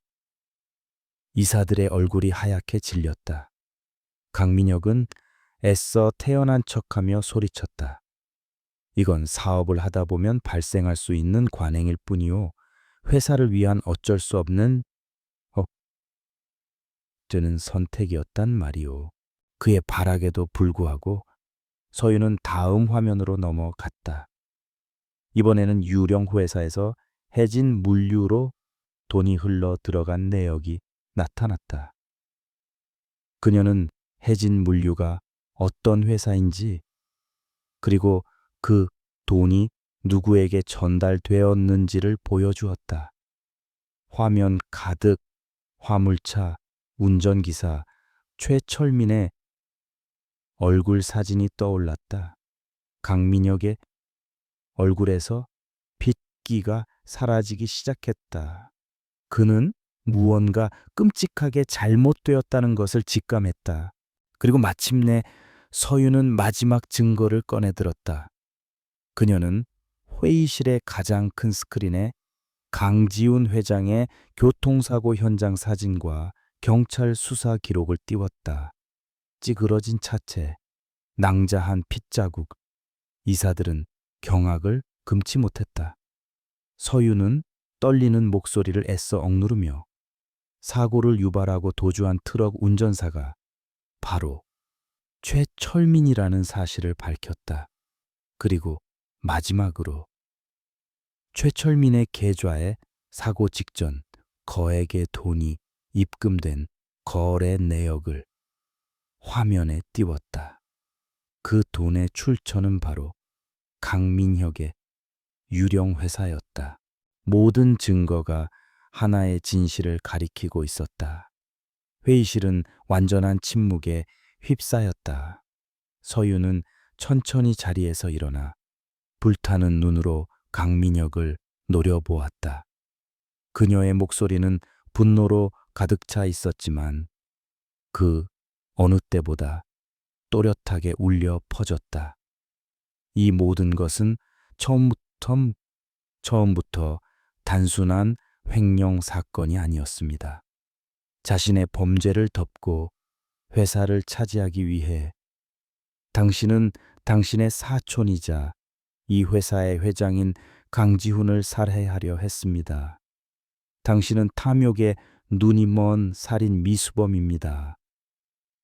이사들의 얼굴이 하얗게 질렸다. 강민혁은 애써 태연한 척하며 소리쳤다. 이건 사업을 하다 보면 발생할 수 있는 관행일 뿐이요. 회사를 위한 어쩔 수 없는 억제는 선택이었단 말이오. 그의 발악에도 불구하고 서유는 다음 화면으로 넘어갔다. 이번에는 유령 회사에서 해진 물류로 돈이 흘러 들어간 내역이 나타났다. 그녀는 해진 물류가 어떤 회사인지, 그리고 그 돈이 누구에게 전달되었는지를 보여주었다. 화면 가득 화물차 운전기사 최철민의 얼굴 사진이 떠올랐다. 강민혁의 얼굴에서 핏기가 사라지기 시작했다. 그는 무언가 끔찍하게 잘못되었다는 것을 직감했다. 그리고 마침내 서유는 마지막 증거를 꺼내들었다. 그녀는 회의실의 가장 큰 스크린에 강지훈 회장의 교통사고 현장 사진과 경찰 수사 기록을 띄웠다. 찌그러진 차체, 낭자한 핏자국. 이사들은 경악을 금치 못했다. 서유는 떨리는 목소리를 애써 억누르며 사고를 유발하고 도주한 트럭 운전사가 바로 최철민이라는 사실을 밝혔다. 그리고 마지막으로 최철민의 계좌에 사고 직전 거액의 돈이 입금된 거래 내역을 화면에 띄웠다. 그 돈의 출처는 바로 강민혁의 유령 회사였다. 모든 증거가 하나의 진실을 가리키고 있었다. 회의실은 완전한 침묵에 휩싸였다. 서유는 천천히 자리에서 일어나 불타는 눈으로 강민혁을 노려보았다. 그녀의 목소리는 분노로 가득 차 있었지만 그 어느 때보다 또렷하게 울려 퍼졌다. 이 모든 것은 처음부터 단순한 횡령 사건이 아니었습니다. 자신의 범죄를 덮고 회사를 차지하기 위해 당신은 당신의 사촌이자 이 회사의 회장인 강지훈을 살해하려 했습니다. 당신은 탐욕에 눈이 먼 살인 미수범입니다.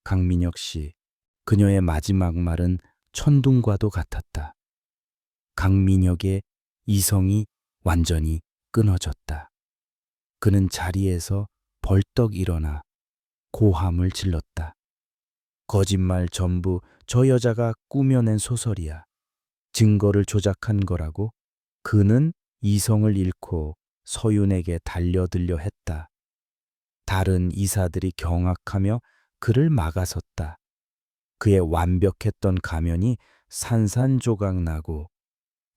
강민혁 씨, 그녀의 마지막 말은 천둥과도 같았다. 강민혁의 이성이 완전히 끊어졌다. 그는 자리에서 벌떡 일어나 고함을 질렀다. 거짓말 전부 저 여자가 꾸며낸 소설이야. 증거를 조작한 거라고. 그는 이성을 잃고 서윤에게 달려들려 했다. 다른 이사들이 경악하며 그를 막아섰다. 그의 완벽했던 가면이 산산조각 나고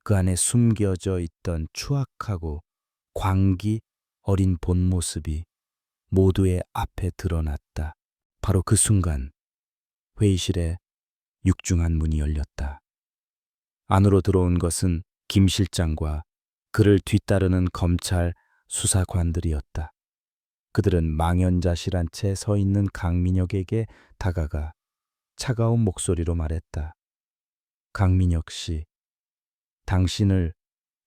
그 안에 숨겨져 있던 추악하고 광기 어린 본 모습이 모두의 앞에 드러났다. 바로 그 순간 회의실에 육중한 문이 열렸다. 안으로 들어온 것은 김 실장과 그를 뒤따르는 검찰 수사관들이었다. 그들은 망연자실한 채 서 있는 강민혁에게 다가가 차가운 목소리로 말했다. 강민혁 씨, 당신을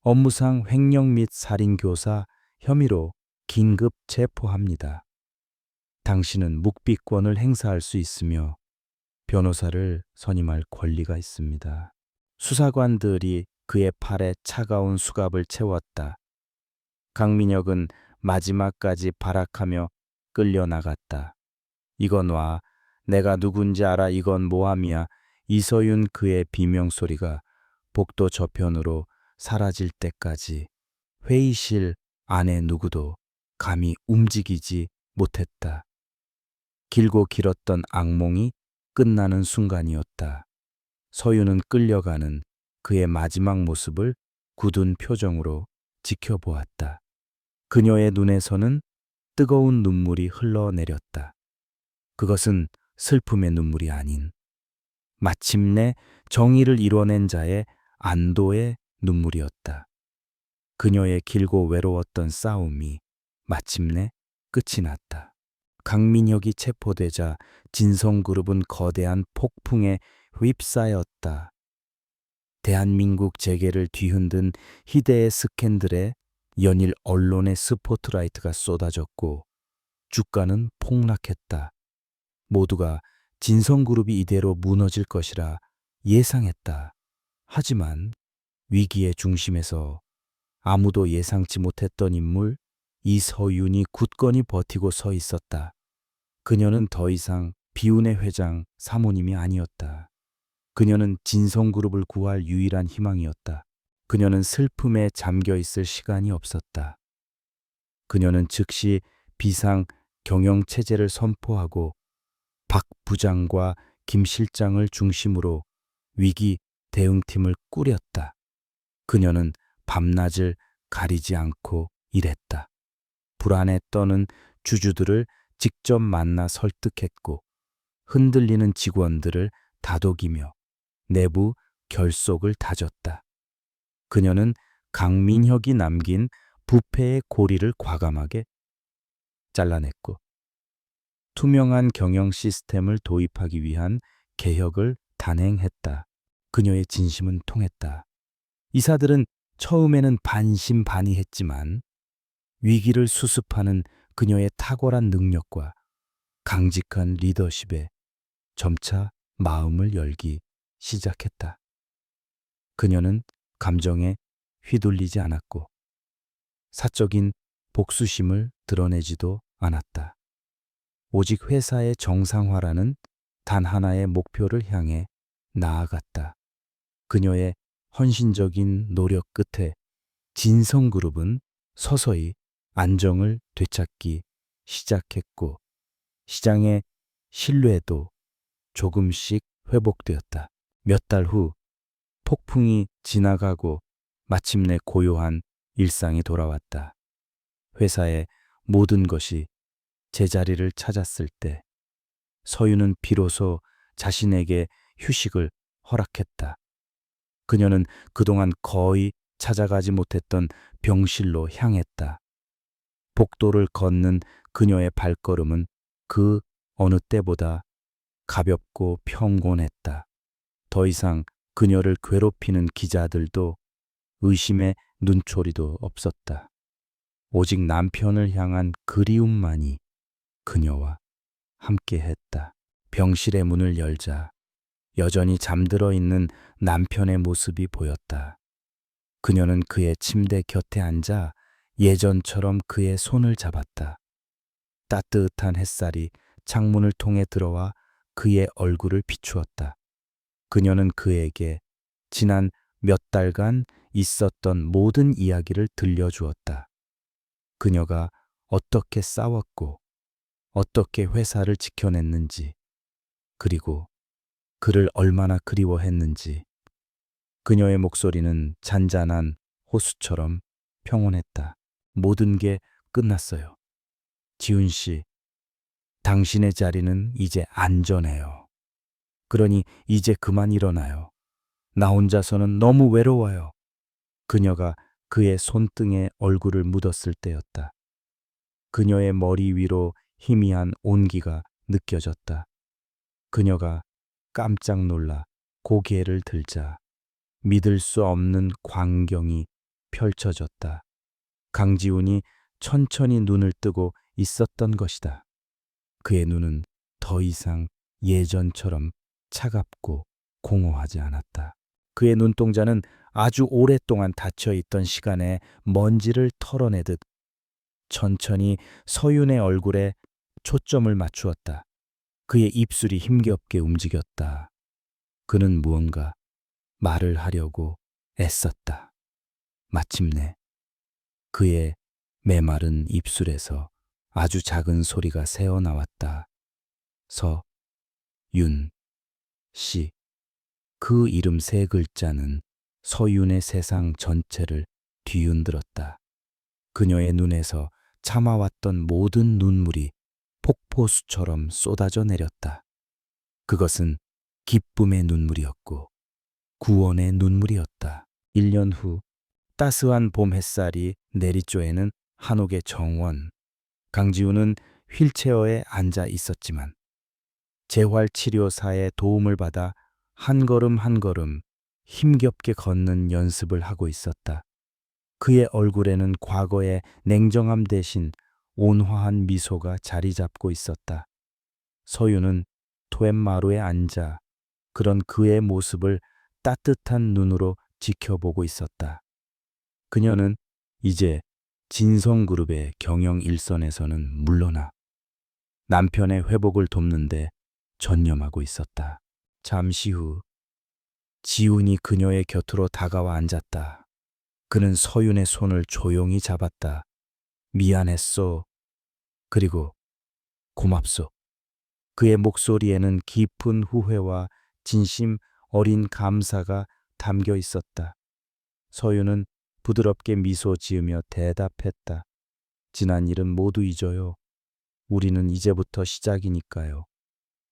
업무상 횡령 및 살인교사 혐의로 긴급 체포합니다. 당신은 묵비권을 행사할 수 있으며 변호사를 선임할 권리가 있습니다. 수사관들이 그의 팔에 차가운 수갑을 채웠다. 강민혁은 마지막까지 발악하며 끌려나갔다. 이건 와, 내가 누군지 알아, 이건 모함이야. 이서윤 그의 비명소리가 복도 저편으로 사라질 때까지 회의실 안에 누구도 감히 움직이지 못했다. 길고 길었던 악몽이 끝나는 순간이었다. 서유는 끌려가는 그의 마지막 모습을 굳은 표정으로 지켜보았다. 그녀의 눈에서는 뜨거운 눈물이 흘러내렸다. 그것은 슬픔의 눈물이 아닌 마침내 정의를 이뤄낸 자의 안도의 눈물이었다. 그녀의 길고 외로웠던 싸움이 마침내 끝이 났다. 강민혁이 체포되자 진성그룹은 거대한 폭풍에 휩싸였다. 대한민국 재계를 뒤흔든 희대의 스캔들에 연일 언론의 스포트라이트가 쏟아졌고 주가는 폭락했다. 모두가 진성그룹이 이대로 무너질 것이라 예상했다. 하지만 위기의 중심에서 아무도 예상치 못했던 인물 이서윤이 굳건히 버티고 서 있었다. 그녀는 더 이상 비운의 회장 사모님이 아니었다. 그녀는 진성그룹을 구할 유일한 희망이었다. 그녀는 슬픔에 잠겨 있을 시간이 없었다. 그녀는 즉시 비상 경영 체제를 선포하고 박 부장과 김 실장을 중심으로 위기 대응팀을 꾸렸다. 그녀는 밤낮을 가리지 않고 일했다. 불안에 떠는 주주들을 직접 만나 설득했고 흔들리는 직원들을 다독이며 내부 결속을 다졌다. 그녀는 강민혁이 남긴 부패의 고리를 과감하게 잘라냈고 투명한 경영 시스템을 도입하기 위한 개혁을 단행했다. 그녀의 진심은 통했다. 이사들은 처음에는 반신반의했지만 위기를 수습하는 그녀의 탁월한 능력과 강직한 리더십에 점차 마음을 열기 시작했다. 그녀는 감정에 휘둘리지 않았고 사적인 복수심을 드러내지도 않았다. 오직 회사의 정상화라는 단 하나의 목표를 향해 나아갔다. 그녀의 헌신적인 노력 끝에 진성그룹은 서서히 안정을 되찾기 시작했고 시장의 신뢰도 조금씩 회복되었다. 몇 달 후 폭풍이 지나가고 마침내 고요한 일상이 돌아왔다. 회사의 모든 것이 제자리를 찾았을 때 서윤은 비로소 자신에게 휴식을 허락했다. 그녀는 그동안 거의 찾아가지 못했던 병실로 향했다. 복도를 걷는 그녀의 발걸음은 그 어느 때보다 가볍고 평온했다. 더 이상 그녀를 괴롭히는 기자들도 의심의 눈초리도 없었다. 오직 남편을 향한 그리움만이 그녀와 함께했다. 병실의 문을 열자 여전히 잠들어 있는 남편의 모습이 보였다. 그녀는 그의 침대 곁에 앉아 예전처럼 그의 손을 잡았다. 따뜻한 햇살이 창문을 통해 들어와 그의 얼굴을 비추었다. 그녀는 그에게 지난 몇 달간 있었던 모든 이야기를 들려주었다. 그녀가 어떻게 싸웠고 어떻게 회사를 지켜냈는지, 그리고 그를 얼마나 그리워했는지. 그녀의 목소리는 잔잔한 호수처럼 평온했다. 모든 게 끝났어요. 지훈 씨, 당신의 자리는 이제 안전해요. 그러니 이제 그만 일어나요. 나 혼자서는 너무 외로워요. 그녀가 그의 손등에 얼굴을 묻었을 때였다. 그녀의 머리 위로 희미한 온기가 느껴졌다. 그녀가 깜짝 놀라 고개를 들자 믿을 수 없는 광경이 펼쳐졌다. 강지훈이 천천히 눈을 뜨고 있었던 것이다. 그의 눈은 더 이상 예전처럼 차갑고 공허하지 않았다. 그의 눈동자는 아주 오랫동안 닫혀 있던 시간에 먼지를 털어내듯 천천히 서윤의 얼굴에 초점을 맞추었다. 그의 입술이 힘겹게 움직였다. 그는 무언가 말을 하려고 애썼다. 마침내 그의 메마른 입술에서 아주 작은 소리가 새어나왔다. 서윤 씨. 그 이름 세 글자는 서윤의 세상 전체를 뒤흔들었다. 그녀의 눈에서 참아왔던 모든 눈물이 폭포수처럼 쏟아져 내렸다. 그것은 기쁨의 눈물이었고 구원의 눈물이었다. 1년 후 따스한 봄 햇살이 내리쬐는 한옥의 정원. 강지훈은 휠체어에 앉아 있었지만 재활치료사의 도움을 받아 한 걸음 한 걸음 힘겹게 걷는 연습을 하고 있었다. 그의 얼굴에는 과거의 냉정함 대신 온화한 미소가 자리 잡고 있었다. 서유는 토엠마루에 앉아 그런 그의 모습을 따뜻한 눈으로 지켜보고 있었다. 그녀는 이제 진성그룹의 경영 일선에서는 물러나 남편의 회복을 돕는데 전념하고 있었다. 잠시 후 지훈이 그녀의 곁으로 다가와 앉았다. 그는 서윤의 손을 조용히 잡았다. 미안했소. 그리고 고맙소. 그의 목소리에는 깊은 후회와 진심 어린 감사가 담겨 있었다. 서윤은 부드럽게 미소 지으며 대답했다. 지난 일은 모두 잊어요. 우리는 이제부터 시작이니까요.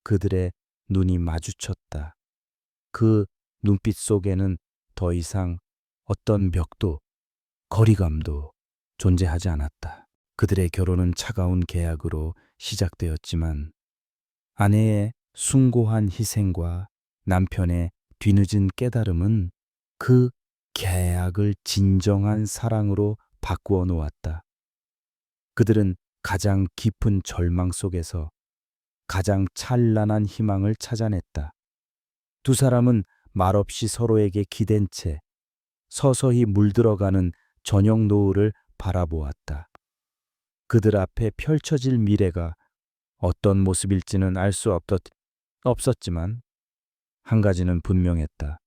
그들의 눈이 마주쳤다. 그 눈빛 속에는 더 이상 어떤 벽도 거리감도 존재하지 않았다. 그들의 결혼은 차가운 계약으로 시작되었지만 아내의 숭고한 희생과 남편의 뒤늦은 깨달음은 그 계약을 진정한 사랑으로 바꾸어 놓았다. 그들은 가장 깊은 절망 속에서 가장 찬란한 희망을 찾아냈다. 두 사람은 말없이 서로에게 기댄 채 서서히 물들어가는 저녁 노을을 바라보았다. 그들 앞에 펼쳐질 미래가 어떤 모습일지는 알 수 없었지만 한 가지는 분명했다.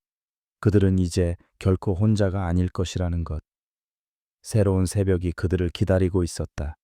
그들은 이제 결코 혼자가 아닐 것이라는 것. 새로운 새벽이 그들을 기다리고 있었다.